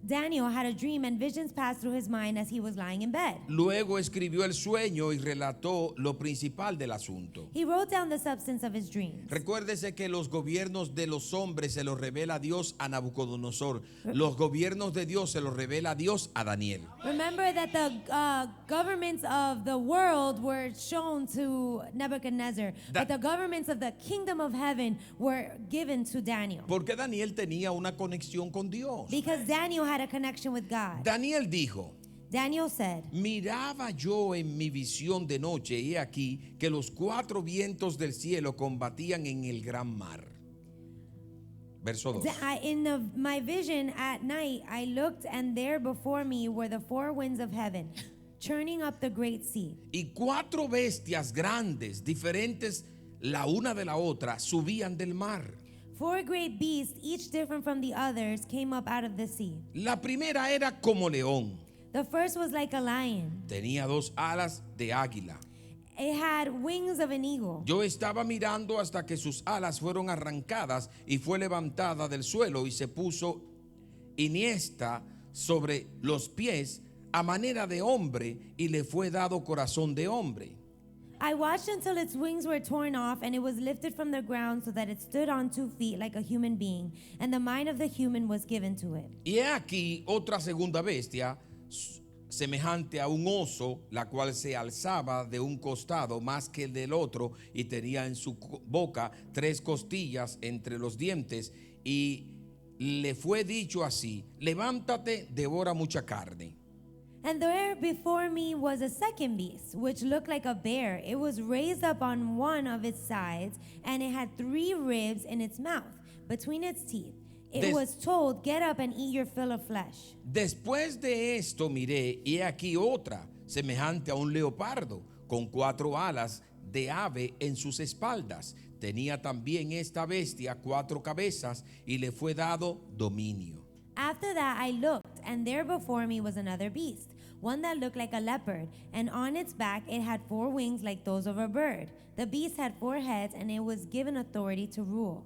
Daniel had a dream and visions passed through his mind as he was lying in bed.
Luego escribió el sueño y relató lo principal del asunto.
He wrote down the substance of his dreams.
Recuérdese que los gobiernos de los hombres se los revela Dios a Nabucodonosor. Los gobiernos de Dios se los revela Dios a Daniel.
Remember that the governments of the world were shown to Nebuchadnezzar, but the governments of the kingdom of heaven were given to Daniel.
Porque Daniel tenía una conexión con Dios.
Because Daniel had a connection with God.
Daniel dijo:
Daniel said,
miraba yo en mi visión de noche, y he aquí que los cuatro vientos del cielo combatían en el gran mar. Verso 2.
In my vision at night, I looked, and there before me were the four winds of heaven, churning up the great sea.
Y cuatro bestias grandes, diferentes la una de la otra, subían del mar.
Four great beasts, each different from the others, came up out of the sea.
La primera era como león.
The first was like a lion.
Tenía dos alas de águila.
It had wings of an eagle.
Yo estaba mirando hasta que sus alas fueron arrancadas y fue levantada del suelo y se puso iniesta sobre los pies a manera de hombre, y le fue dado corazón de hombre.
I watched until its wings were torn off, and it was lifted from the ground so that it stood on 2 feet like a human being, and the mind of the human was given to it.
Y he aquí otra segunda bestia, semejante a un oso, la cual se alzaba de un costado más que el del otro, y tenía en su boca 3 costillas entre los dientes, y le fue dicho así: levántate, devora mucha carne.
And there before me was a second beast, which looked like a bear. It was raised up on one of its sides, and it had 3 ribs in its mouth, between its teeth. It was told, get up and eat your fill of flesh.
Después de esto miré, y he aquí otra, semejante a un leopardo, con 4 alas de ave en sus espaldas. Tenía también esta bestia 4 cabezas, y le fue dado dominio.
After that I looked, and there before me was another beast, one that looked like a leopard, and on its back it had 4 wings like those of a bird. The beast had 4 heads, and it was given authority to rule.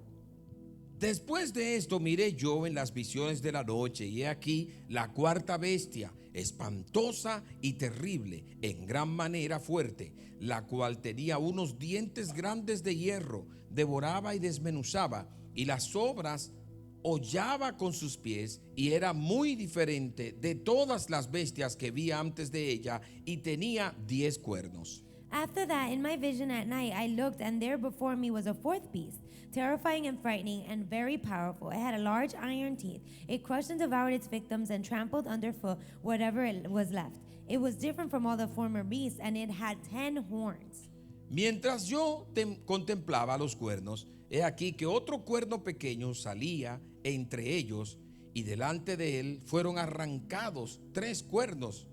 Después de esto miré yo en las visiones de la noche, y he aquí la 4ª bestia, espantosa y terrible, en gran manera fuerte, la cual tenía unos dientes grandes de hierro, devoraba y desmenuzaba, y las obras hollaba con sus pies, y era muy diferente de todas las bestias que vi antes de ella, y tenía 10 cuernos.
After that, in my vision at night, I looked, and there before me was a 4th beast, terrifying and frightening and very powerful. It had a large iron teeth. It crushed and devoured its victims and trampled underfoot whatever it was left. It was different from all the former beasts, and it had 10 horns.
Mientras yo contemplaba los cuernos, he aquí que otro cuerno pequeño salía entre ellos, y delante de él fueron arrancados 3 cuernos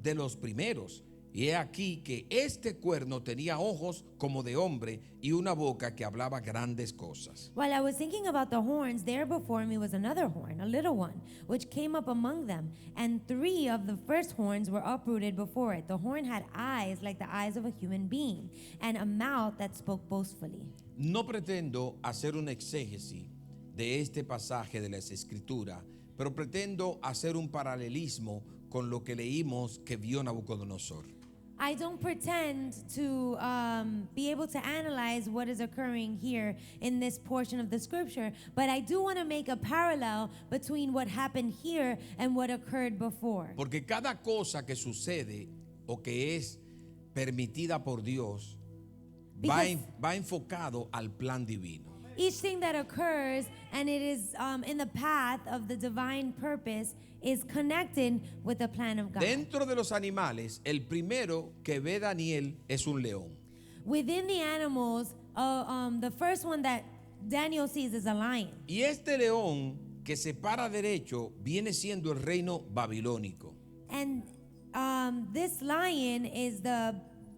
de los primeros. Y he aquí que este cuerno tenía ojos como de hombre, y una boca que hablaba grandes cosas.
While I was thinking about the horns, there before me was another horn, a little one, which came up among them, and 3 of the first horns were uprooted before it. The horn had eyes like the eyes of a human being, and a mouth that spoke boastfully.
No pretendo hacer un exégesis de este pasaje de las Escrituras, pero pretendo hacer un paralelismo con lo que leímos que vio Nabucodonosor.
I don't pretend to be able to analyze what is occurring here in this portion of the scripture, but I do want to make a parallel between what happened here and what occurred before.
Porque cada cosa que sucede o que es permitida por Dios va enfocado al plan divino.
Each thing that occurs and it is in the path of the divine purpose is connected with the plan of God.
Dentro de los animales, el primero que ve Daniel es un león.
Within the animals, the first one that Daniel sees is a lion.
Y este león que se para derecho viene siendo el reino babilónico.
And this lion is the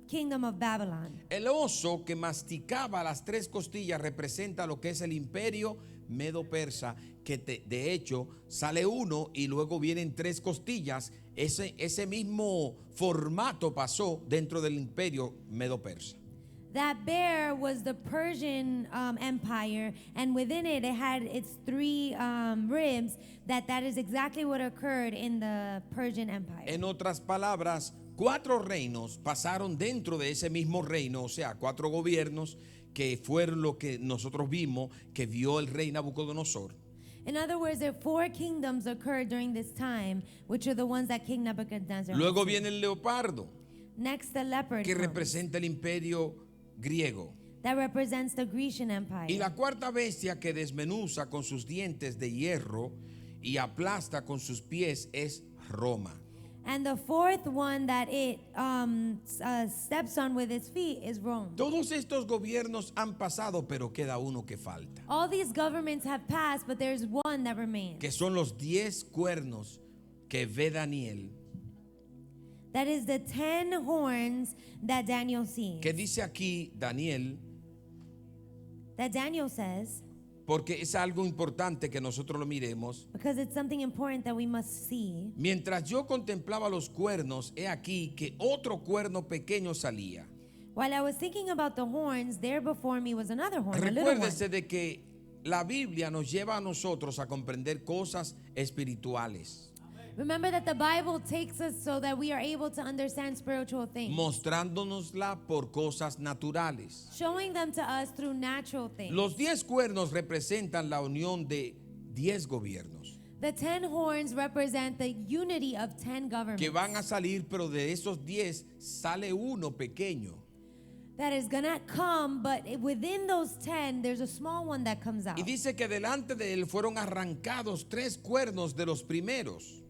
kingdom of Babylon.
El oso que masticaba las 3 costillas representa lo que es el imperio medo-persa, que de hecho sale uno y luego vienen 3 costillas. Ese mismo formato pasó dentro del imperio medo-persa.
That bear was the Persian empire, and within it, it had its 3 ribs. That is exactly what occurred in the Persian empire.
En otras palabras, 4 reinos pasaron dentro de ese mismo reino, o sea, 4 gobiernos que fueron lo que nosotros vimos que vio el rey Nabucodonosor.
In other words, there 4 kingdoms occurred during this time, which are the ones that King Nebuchadnezzar.
Luego viene el leopardo,
Next, the leopard
que
comes.
representa el imperio griego.
That represents the Grecian empire.
Y la 4ª bestia que desmenuza con sus dientes de hierro y aplasta con sus pies es Roma.
And the 4th one that it steps on with its feet is Rome.
Todos estos gobiernos han pasado, pero queda uno que falta,
All these governments have passed, but there's one that remains.
que son los 10 cuernos que ve Daniel,
That is the 10 horns that Daniel sees.
que dice aquí Daniel,
That Daniel says,
porque es algo importante que nosotros lo miremos.
because it's something important that we must see.
Mientras yo contemplaba los cuernos, he aquí que otro cuerno pequeño salía.
While I was thinking about the horns, there before me was another horn, a little one.
Recuérdese de que la Biblia nos lleva a nosotros a comprender cosas espirituales.
Remember that the Bible takes us so that we are able to understand spiritual things,
mostrándonosla por cosas naturales.
showing them to us through natural things.
Los 10 cuernos representan la unión de 10 gobiernos
The 10 horns represent the unity of 10 governments
que van a salir, pero de esos 10 sale uno pequeño.
that is gonna come, but within those 10, there's a small one that comes out.
Y dice que delante de él fueron arrancados 3 cuernos de los primeros.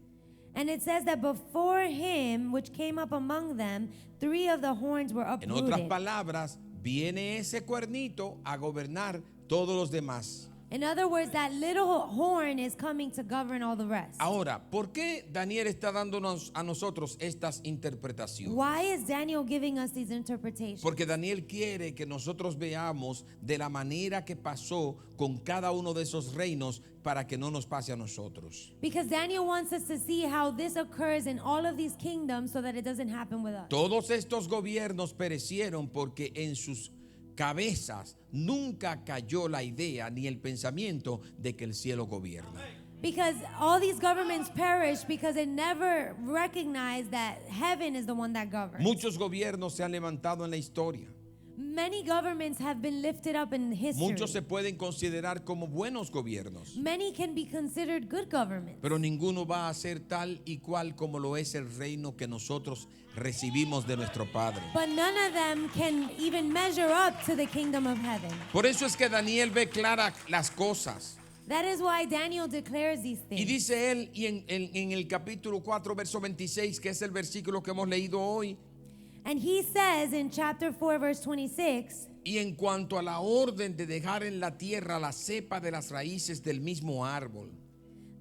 And it says that before him, which came up among them, 3 of the horns were
En otras
uprooted.
palabras, viene ese cuernito a gobernar todos los demás.
In other words, that little horn is coming to govern all the rest.
Ahora, ¿por qué Daniel está dándonos a nosotros estas interpretaciones?
Why is Daniel giving us these interpretations?
Porque Daniel quiere que nosotros veamos de la manera que pasó con cada uno de esos reinos para que no nos pase a nosotros.
Because Daniel wants us to see how this occurs in all of these kingdoms so that it doesn't happen with us.
Todos estos gobiernos perecieron porque en sus cabezas nunca cayó la idea ni el pensamiento de que el cielo gobierna.
Because all these governments perish because it never recognized that heaven is the one that governs.
Muchos gobiernos se han levantado en la historia.
Many governments have been lifted up in history.
Muchos se pueden considerar como buenos gobiernos,
Many can be considered good governments.
pero ninguno va a ser tal y cual como lo es el reino que nosotros recibimos de nuestro Padre.
But none of them can even measure up to the kingdom of heaven.
Por eso es que Daniel ve claras las cosas.
That is why Daniel declares these
Y
things.
dice él, y en el capítulo 4, verso 26, que es el versículo que hemos leído hoy,
And he says in chapter 4, verse 26,
y en cuanto a la orden de dejar en la tierra la cepa de las raíces del mismo árbol,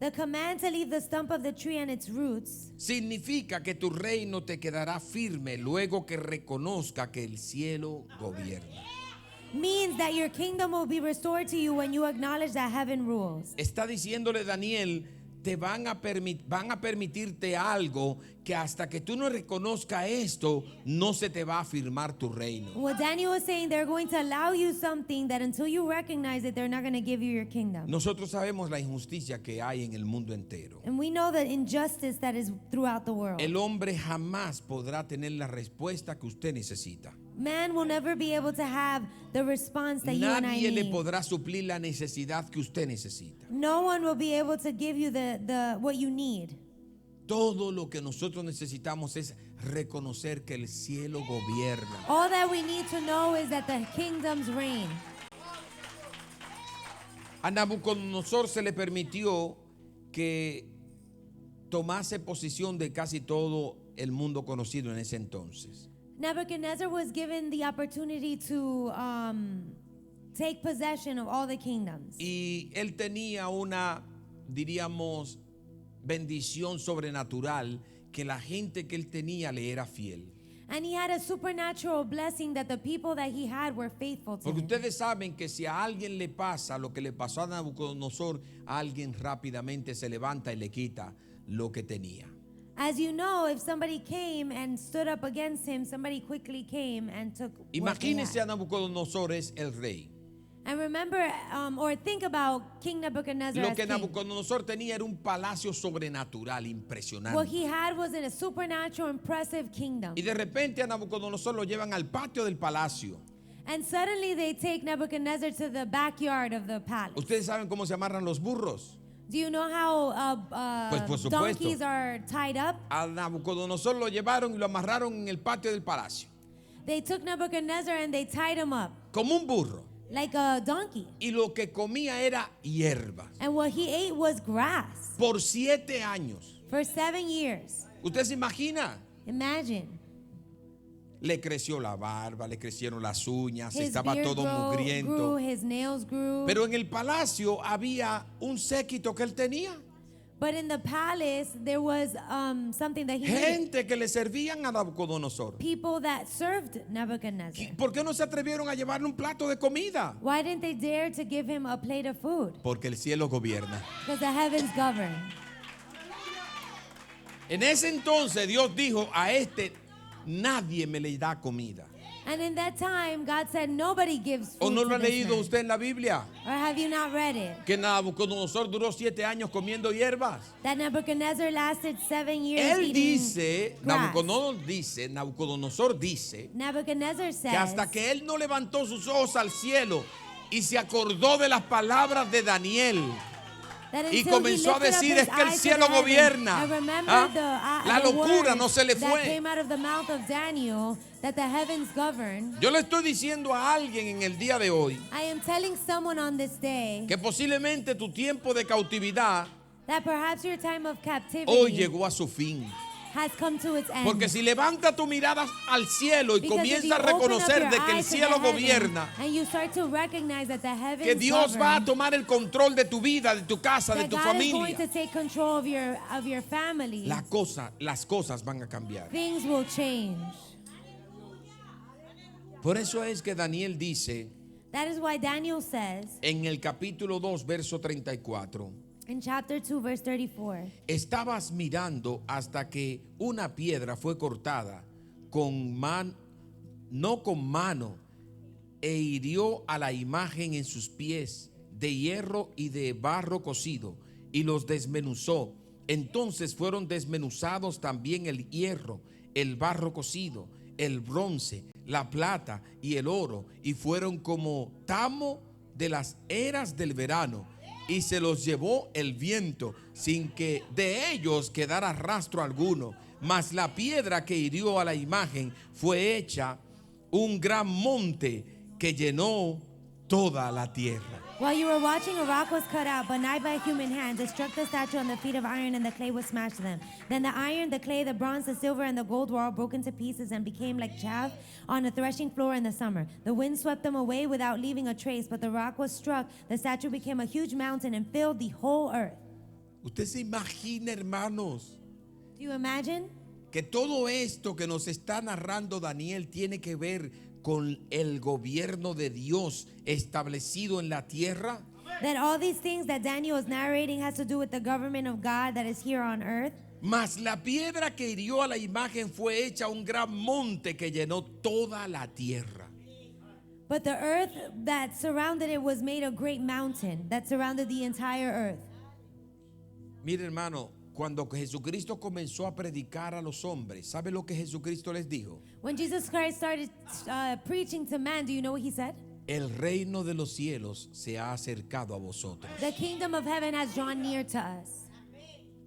the command to leave the stump of the tree and its roots
significa que tu reino te quedará firme luego que reconozca que el cielo gobierna.
means that your kingdom will be restored to you when you acknowledge that heaven rules.
Está diciéndole Daniel, te van a permitirte algo que hasta que tú no reconozcas esto, no se te va a firmar tu reino.
What Daniel was saying, they're going to allow you something that until you recognize it, they're not going to give you your kingdom.
Nosotros sabemos la injusticia que hay en el mundo entero.
And we know the injustice that is throughout the world.
El hombre jamás podrá tener la respuesta que usted necesita.
Man will never be able to have the response that you and I
Nadie le
need.
podrá suplir la necesidad que usted necesita.
No one will be able to give you the what you need.
Todo lo que nosotros necesitamos es reconocer que el cielo gobierna.
All that we need to know is that the kingdoms reign.
A Nabucodonosor se le permitió que tomase posesión de casi todo el mundo conocido en ese entonces.
Nebuchadnezzar was given the opportunity to take possession of all the kingdoms.
Y él tenía una, diríamos, bendición sobrenatural que la gente que él tenía le era fiel.
And he had a supernatural blessing that the people that he had were faithful to
Porque
him.
ustedes saben que si a alguien le pasa lo que le pasó a Nabucodonosor, alguien rápidamente se levanta y le quita lo que tenía.
As you know, if somebody came and stood up against him, somebody quickly came and took what they
Imagínense a
had.
Nabucodonosor es el rey.
And remember, or think about King Nebuchadnezzar
Lo
as
que
king.
Nabucodonosor tenía era un palacio sobrenatural
What
impresionante.
he had was in a supernatural, impressive kingdom.
Y de repente a Nabucodonosor lo llevan al patio del palacio.
And suddenly they take Nebuchadnezzar to the backyard of the palace.
Ustedes saben cómo se amarran los burros.
Do you know how
Pues, por supuesto.
donkeys are tied up?
A Nabucodonosor lo llevaron y lo amarraron en el patio del palacio,
They took Nebuchadnezzar and they tied him up
como un burro.
like a donkey.
Y lo que comía era hierba.
And what he ate was grass
Por 7 años.
for 7 years.
¿Usted se imagina?
Imagine.
Le creció la barba, le crecieron las uñas,
His
estaba
beard
todo
grew,
mugriento.
his nails grew.
Pero en el palacio había un séquito que él tenía.
But in the palace, there was something that he needed.
Gente que le servían a Nabucodonosor.
People that served Nebuchadnezzar.
¿Por qué no se atrevieron a llevarle un plato de comida?
Why didn't they dare to give him a plate of food?
Porque el cielo gobierna.
Because the heavens govern.
En ese entonces Dios dijo, a este nadie me le da comida.
And in that time, God said, nobody gives
¿O
food
no
to
lo ha
this
leído
man.
usted en la Biblia?
Or have you not read it?
Que Nabucodonosor duró 7 años comiendo hierbas.
That Nebuchadnezzar lasted 7 years
Él
eating
dice,
grass.
Nabucodonosor dice
Nebuchadnezzar says
que hasta que él no levantó sus ojos al cielo y se acordó de las palabras de Daniel
that
y
until
comenzó
he
a
lifted up
decir,
his
es que el
eyes to
cielo
the heaven
gobierna.
and remembered
¿Ah? La
the
locura
words
no se le
that
fue.
came out of the mouth of Daniel, that the heavens govern.
Yo le estoy diciendo a alguien en el día de hoy
I am telling someone on this day
que posiblemente tu tiempo de cautividad
that perhaps your time of captivity
hoy llegó a su fin.
has come to its end.
Porque si levanta tu mirada al cielo y
Because if you
comienza a
open up
reconocer
your
de que el
eyes to the
cielo
heaven
gobierna,
and you start to recognize that the heavens
que Dios va a
govern,
tomar el control de tu vida, de tu casa, de
that
tu
God is going
familia,
to take control of your family,
las cosas van a cambiar.
things will change.
Por eso es que Daniel dice
That is why Daniel says
en el capítulo 2, verso 34,
in chapter 2, verse 34,
estabas mirando hasta que una piedra fue cortada no con mano, e hirió a la imagen en sus pies de hierro y de barro cocido, y los desmenuzó. Entonces fueron desmenuzados también el hierro, el barro cocido, el bronce, la plata y el oro, y fueron como tamo de las eras del verano, y se los llevó el viento sin que de ellos quedara rastro alguno. Mas la piedra que hirió a la imagen fue hecha un gran monte que llenó toda la tierra.
while you were watching, a rock was cut out, but not by human hands. It struck the statue on the feet of iron, and the clay was smashed to them. Then the iron, the clay, the bronze, the silver, and the gold were all broken to pieces and became like chaff on a threshing floor in the summer. The wind swept them away without leaving a trace, but the rock was struck. The statue became a huge mountain and filled the whole earth.
Usted se imagina, hermanos,
Do you imagine?
que todo esto que nos está narrando Daniel tiene que ver con el gobierno de Dios establecido en la tierra.
That all these things that Daniel is narrating has to do with the government of God that is here on earth.
Mas la piedra que hirió a la imagen fue hecha un gran monte que llenó toda la tierra.
But the earth that surrounded it was made a great mountain that surrounded the entire earth.
Mire, hermano, cuando Jesucristo comenzó a predicar a los hombres, ¿sabe lo que Jesucristo les dijo?
When Jesus Christ started preaching to man, do you know what he said?
El reino de los cielos se ha acercado a vosotros.
The kingdom of heaven has drawn near to us.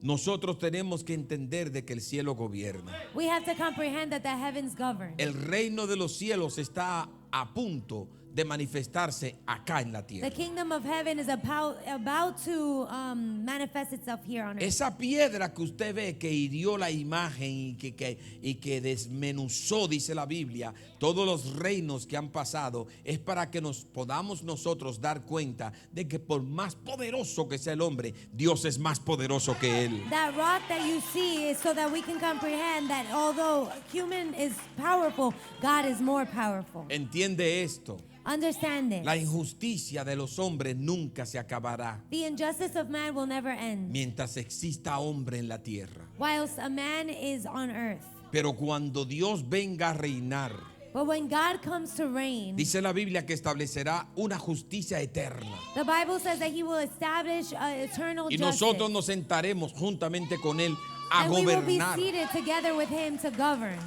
Nosotros tenemos que entender de que el cielo gobierna.
We have to comprehend that the heavens govern.
El reino de los cielos está a punto de manifestarse acá en la
The
tierra.
kingdom of heaven is about to manifest itself here on earth.
Esa piedra que usted ve que hirió la imagen y que desmenuzó, dice la Biblia, todos los reinos que han pasado, es para que nos podamos nosotros dar cuenta de que por más poderoso que sea el hombre, Dios es más poderoso que él.
That rock that you see is so that we can comprehend that although human is powerful, God is more powerful.
Entiende esto.
Understand this.
La injusticia de los hombres nunca se acabará
The injustice of man will never end
mientras exista hombre en la tierra.
whilst a man is on earth.
Pero cuando Dios venga a reinar,
But when God comes to reign,
dice la Biblia que establecerá una justicia eterna.
the Bible says that he will establish eternal
Y
justice.
nosotros nos sentaremos juntamente con Él a
And we will be
gobernar.
seated together with him to govern.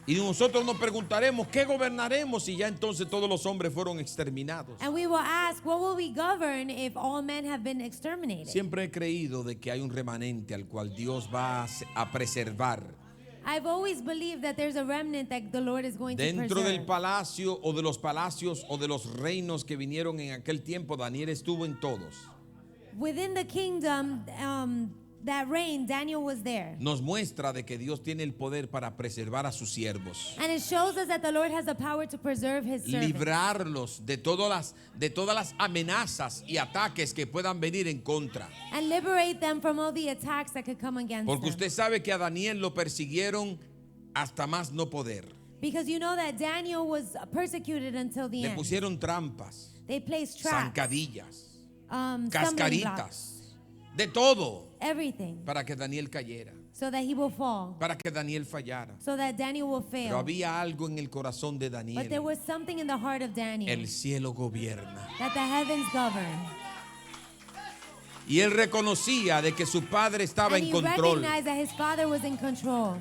Y nosotros nos preguntaremos, ¿qué gobernaremos si ya entonces todos los hombres fueron exterminados?
And we will ask, what will we govern if all men have been exterminated?
Siempre he creído de que hay un remanente al cual Dios va a preservar.
I've always believed that there's a remnant that the Lord is going to
Dentro del
preserve.
palacio o de los palacios o de los reinos que vinieron en aquel tiempo, Daniel estuvo en todos.
Within the kingdom that reigned, Daniel was there.
Nos muestra de que Dios tiene el poder para preservar a sus siervos.
And it shows us that the Lord has the power to preserve his servants.
Librarlos de todas las amenazas y ataques que puedan venir en contra.
And liberate them from all the attacks that could come against
Porque
them.
usted sabe que a Daniel lo persiguieron hasta más no poder.
Because you know that Daniel was persecuted until the
Le
end.
pusieron trampas,
They placed traps,
zancadillas,
stumbling blocks,
cascaritas, de todo
everything,
para que Daniel cayera.
so that he will fall,
para que Daniel fallara.
so that Daniel will
Pero
fail.
había algo en el corazón de
But there
Daniel.
was something in the heart of Daniel,
El cielo gobierna.
that the heavens govern.
Y él reconocía de que su padre estaba
And
en
he
control.
recognized that his father was in control.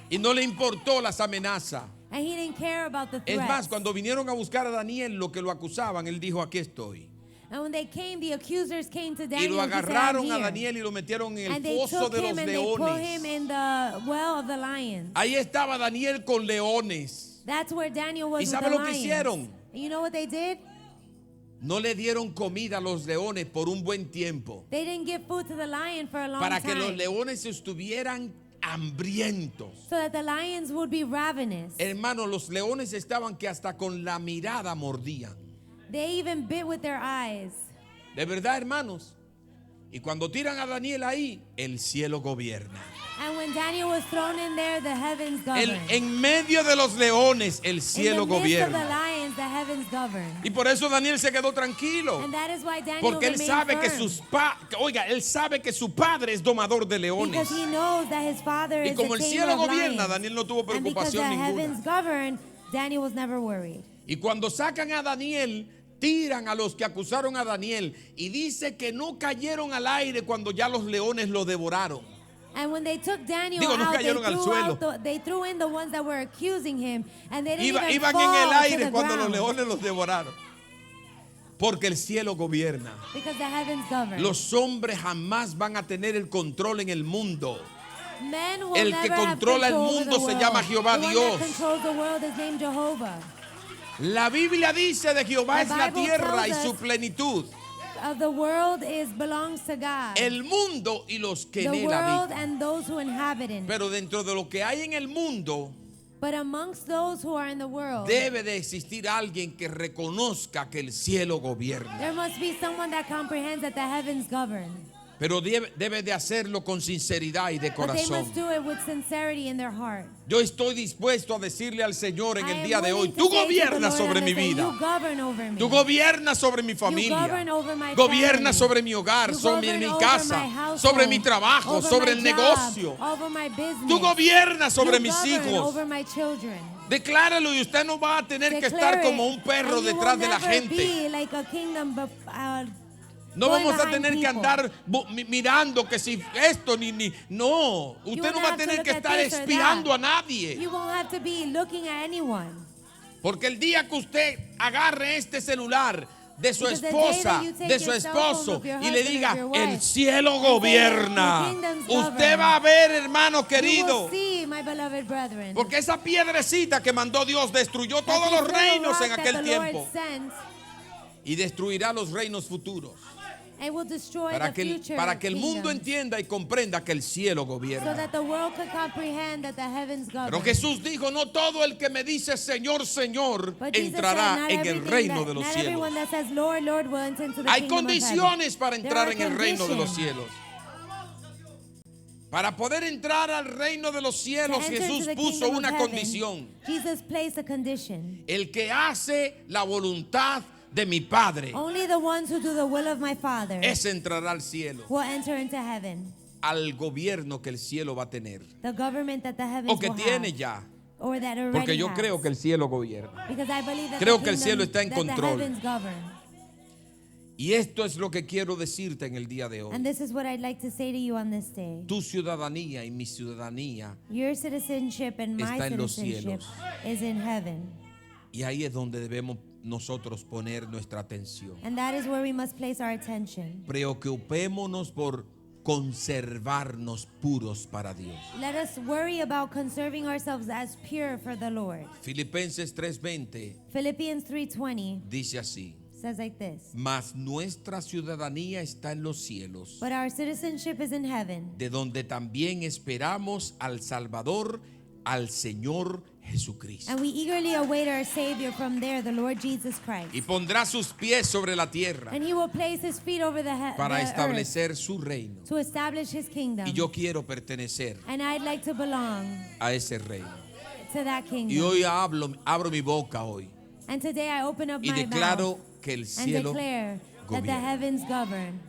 Y no le importó las amenazas.
And he didn't care about the
Es más,
threats.
cuando vinieron a buscar a Daniel, lo que lo acusaban, él dijo, aquí estoy.
And when they came, the accusers came to
Y
Daniel.
lo
He said, "I'm
agarraron a
here."
Daniel y lo metieron en el
And they
foso
took
de los
him and they put him
leones.
in the well of the lions.
Ahí estaba Daniel con leones.
That's where Daniel was
¿Y
with
sabe
the
lo que
lions.
hicieron?
And you know what they did?
No le dieron comida a los leones por un buen tiempo.
They didn't give food to the lion for a long
Para que
time.
los leones estuvieran hambrientos.
So that the lions would be ravenous.
Hermano, los leones estaban que hasta con la mirada mordían.
They even bit with their eyes.
De verdad, hermanos. Y cuando tiran a Daniel ahí, el cielo gobierna.
And when Daniel was thrown in there, the heavens governed.
En medio de los leones, el cielo
in the midst of the
gobierna.
lions, the heavens governed.
Y por eso Daniel se quedó tranquilo.
And that is why Daniel
Porque él
remained
sabe que
firm.
él sabe que su padre es domador de leones.
Because he knows that his father
Y
is
como
the
el
tamer
cielo
of
gobierna,
lions.
Daniel no tuvo
And because the
preocupación
heavens
ninguna.
govern, Daniel was never worried.
Y cuando sacan a Daniel, tiran a los que acusaron a Daniel. Y dice que no cayeron al aire cuando ya los leones lo devoraron.
And when they took Daniel
Digo, no
out,
cayeron al suelo.
they threw in the ones that were accusing him, and they didn't even
Iban
fall
en el
to
aire
the
cuando los
ground.
leones los devoraron. Porque el cielo gobierna.
Because the heavens govern.
Los hombres jamás van a tener el control en el mundo.
Men will
el que
never have
controla el
control over
mundo
the
se
world.
llama Jehová
The one
Dios.
that controls the world is named Jehovah.
La Biblia dice de Jehová
The
es la
Bible
tierra y
tells
su
us
plenitud,
The world belongs to God.
el mundo y los que en
The
él
world
habitan.
and those who inhabit it.
Pero dentro de lo que hay en el mundo,
But amongst those who are in the world,
debe de existir alguien que reconozca que el cielo gobierna.
there must be someone that comprehends that the heavens govern.
Pero debe de hacerlo con sinceridad y de
But they
corazón.
must do it with sincerity in their heart.
Yo estoy dispuesto a decirle al Señor en
I
el
am
día de hoy,
willing to
tú
say to the
gobiernas
Lord
sobre
and
mi
say,
vida.
You govern over me.
Tú gobiernas sobre mi familia.
govern over my
Gobiernas
family.
sobre mi hogar,
You
sobre
govern
mi
over
casa,
my household,
sobre mi trabajo,
over
sobre
my
el
job,
negocio.
over my business.
Tú gobiernas sobre
You
mis
govern
hijos.
over my children.
Decláralo y usted no va a tener que
Declare
estar como
it,
un perro
and you
detrás
will
de la
never
gente.
be like a kingdom,
No
going
vamos a
behind
tener que
people.
andar mirando que si esto ni no.
You
Usted
won't
no va a
have to
tener
look
que
at
estar
this or
espiando
that.
a nadie.
You won't have to be looking at anyone.
Porque el día que usted agarre este celular de su
Because the day
esposa,
that you take
de su
your cell phone
esposo
of your
y le
husband
diga,
or your wife,
el cielo
and say,
gobierna,
"The kingdoms
usted
govern."
va a ver, hermano
You
querido.
will see, my beloved brethren,
Porque esa piedrecita que mandó Dios destruyó
that
todos
this
los
little
reinos en
rock that
aquel
the Lord
tiempo
sent,
y destruirá los reinos futuros.
and will destroy
Para
the
que,
future
para que el mundo
kingdoms,
entienda y comprenda que el cielo
so
gobierna.
that the world could comprehend that the heavens govern.
Pero Jesús dijo, no todo el que me dice Señor, Señor,
But Jesus
entrará
said, not
en el
everything
reino
that-
de los
not
cielos.
everyone that says, Lord, Lord, will enter into the
Hay
kingdom of heaven.
condiciones para
There
entrar
are
en el reino de los
conditions.
cielos. Para poder entrar al reino de los
To
cielos,
enter into
Jesús
the
puso
kingdom of
una
heaven,
condición.
Jesus placed a condition.
El que hace la voluntad de mi Padre,
Only the ones who do the will of my Father
ese entrará al cielo,
will enter into heaven.
al gobierno que el cielo va a tener,
The government that the heavens
o que
will
tiene
have,
ya.
or that already
Porque yo
has.
creo que el cielo gobierna.
Because I believe that
creo
the
que el cielo
kingdom-
está en
that the
control.
heavens govern.
Y esto es lo que quiero decirte en el día de hoy.
And this is what I'd like to say to you on this day.
Tu ciudadanía y mi ciudadanía,
Your citizenship and my
está en los
citizenship
cielos.
is in heaven.
y ahí es donde debemos nosotros poner nuestra atención.
And that is where we must place our attention.
Preocupémonos por conservarnos puros para Dios.
Let us worry about conserving ourselves as pure for the Lord.
Filipenses 3:20
Philippians 3:20
dice así:
says like this.
mas nuestra ciudadanía está en los cielos,
But our citizenship is in heaven,
de donde también esperamos al Salvador, al Señor Jesucristo.
and we eagerly await our Savior from there, the Lord Jesus Christ.
Y pondrá sus pies sobre la tierra
And he will place his feet over the
para
earth
establecer su reino.
to establish his kingdom.
Y yo quiero pertenecer
And I'd like to belong
a ese reino.
to that
Y
kingdom.
hoy abro mi boca hoy
And today I open up
y
my
declaro
mouth
que el
and
cielo
declare that the
gobierna.
heavens govern.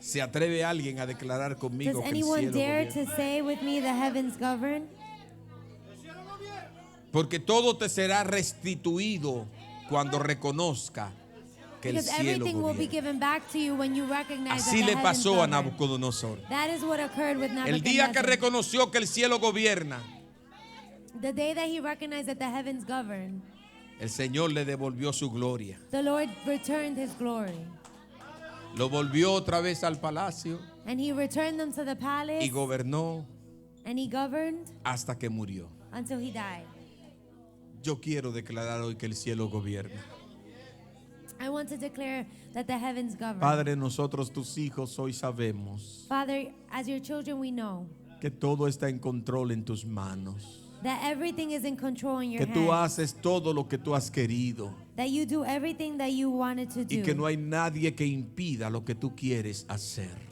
¿Se atreve alguien a declarar conmigo
Does
que el
anyone
cielo
dare
gobierna?
to say with me the heavens govern?
Porque todo te será restituido cuando reconozca que el
Because
cielo
everything will be
gobierna.
given back to you when you recognize
Así
that
le
the heavens
pasó a
govern.
Nabucodonosor.
That is what occurred with
El día que
Nebuchadnezzar.
reconoció que el cielo gobierna,
The day that he recognized that the heavens govern,
el Señor le devolvió su gloria.
the Lord returned his glory.
Lo volvió otra vez al palacio
And he returned them to the palace,
y gobernó
and he governed
hasta que murió.
until he died.
Yo quiero declarar hoy que el cielo gobierna.
I want to declare that the heavens govern.
Padre, nosotros tus hijos hoy sabemos
Father, as your children, we know
que todo está en control en tus manos.
that everything is in control in your
Que tú
hands.
haces todo lo que tú has querido
That you do everything that you wanted to
y que no
do.
hay nadie que impida lo que tú quieres hacer.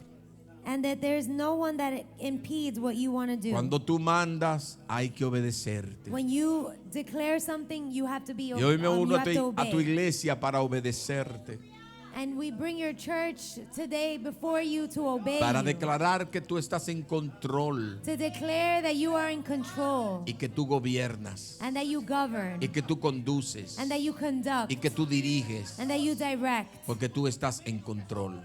And that there's no one that impedes what you want to do.
Cuando tú mandas, hay que obedecerte.
When you declare something, you have to be
Y hoy me
you
uno a
have to
tu
obey.
iglesia para obedecerte,
And we bring your church today before you to obey
para
you.
declarar que tú estás en control
To declare that you are in control
y que tú gobiernas
and that you govern
y que tú conduces
and that you conduct
y que tú diriges,
and that you direct.
porque tú estás en control.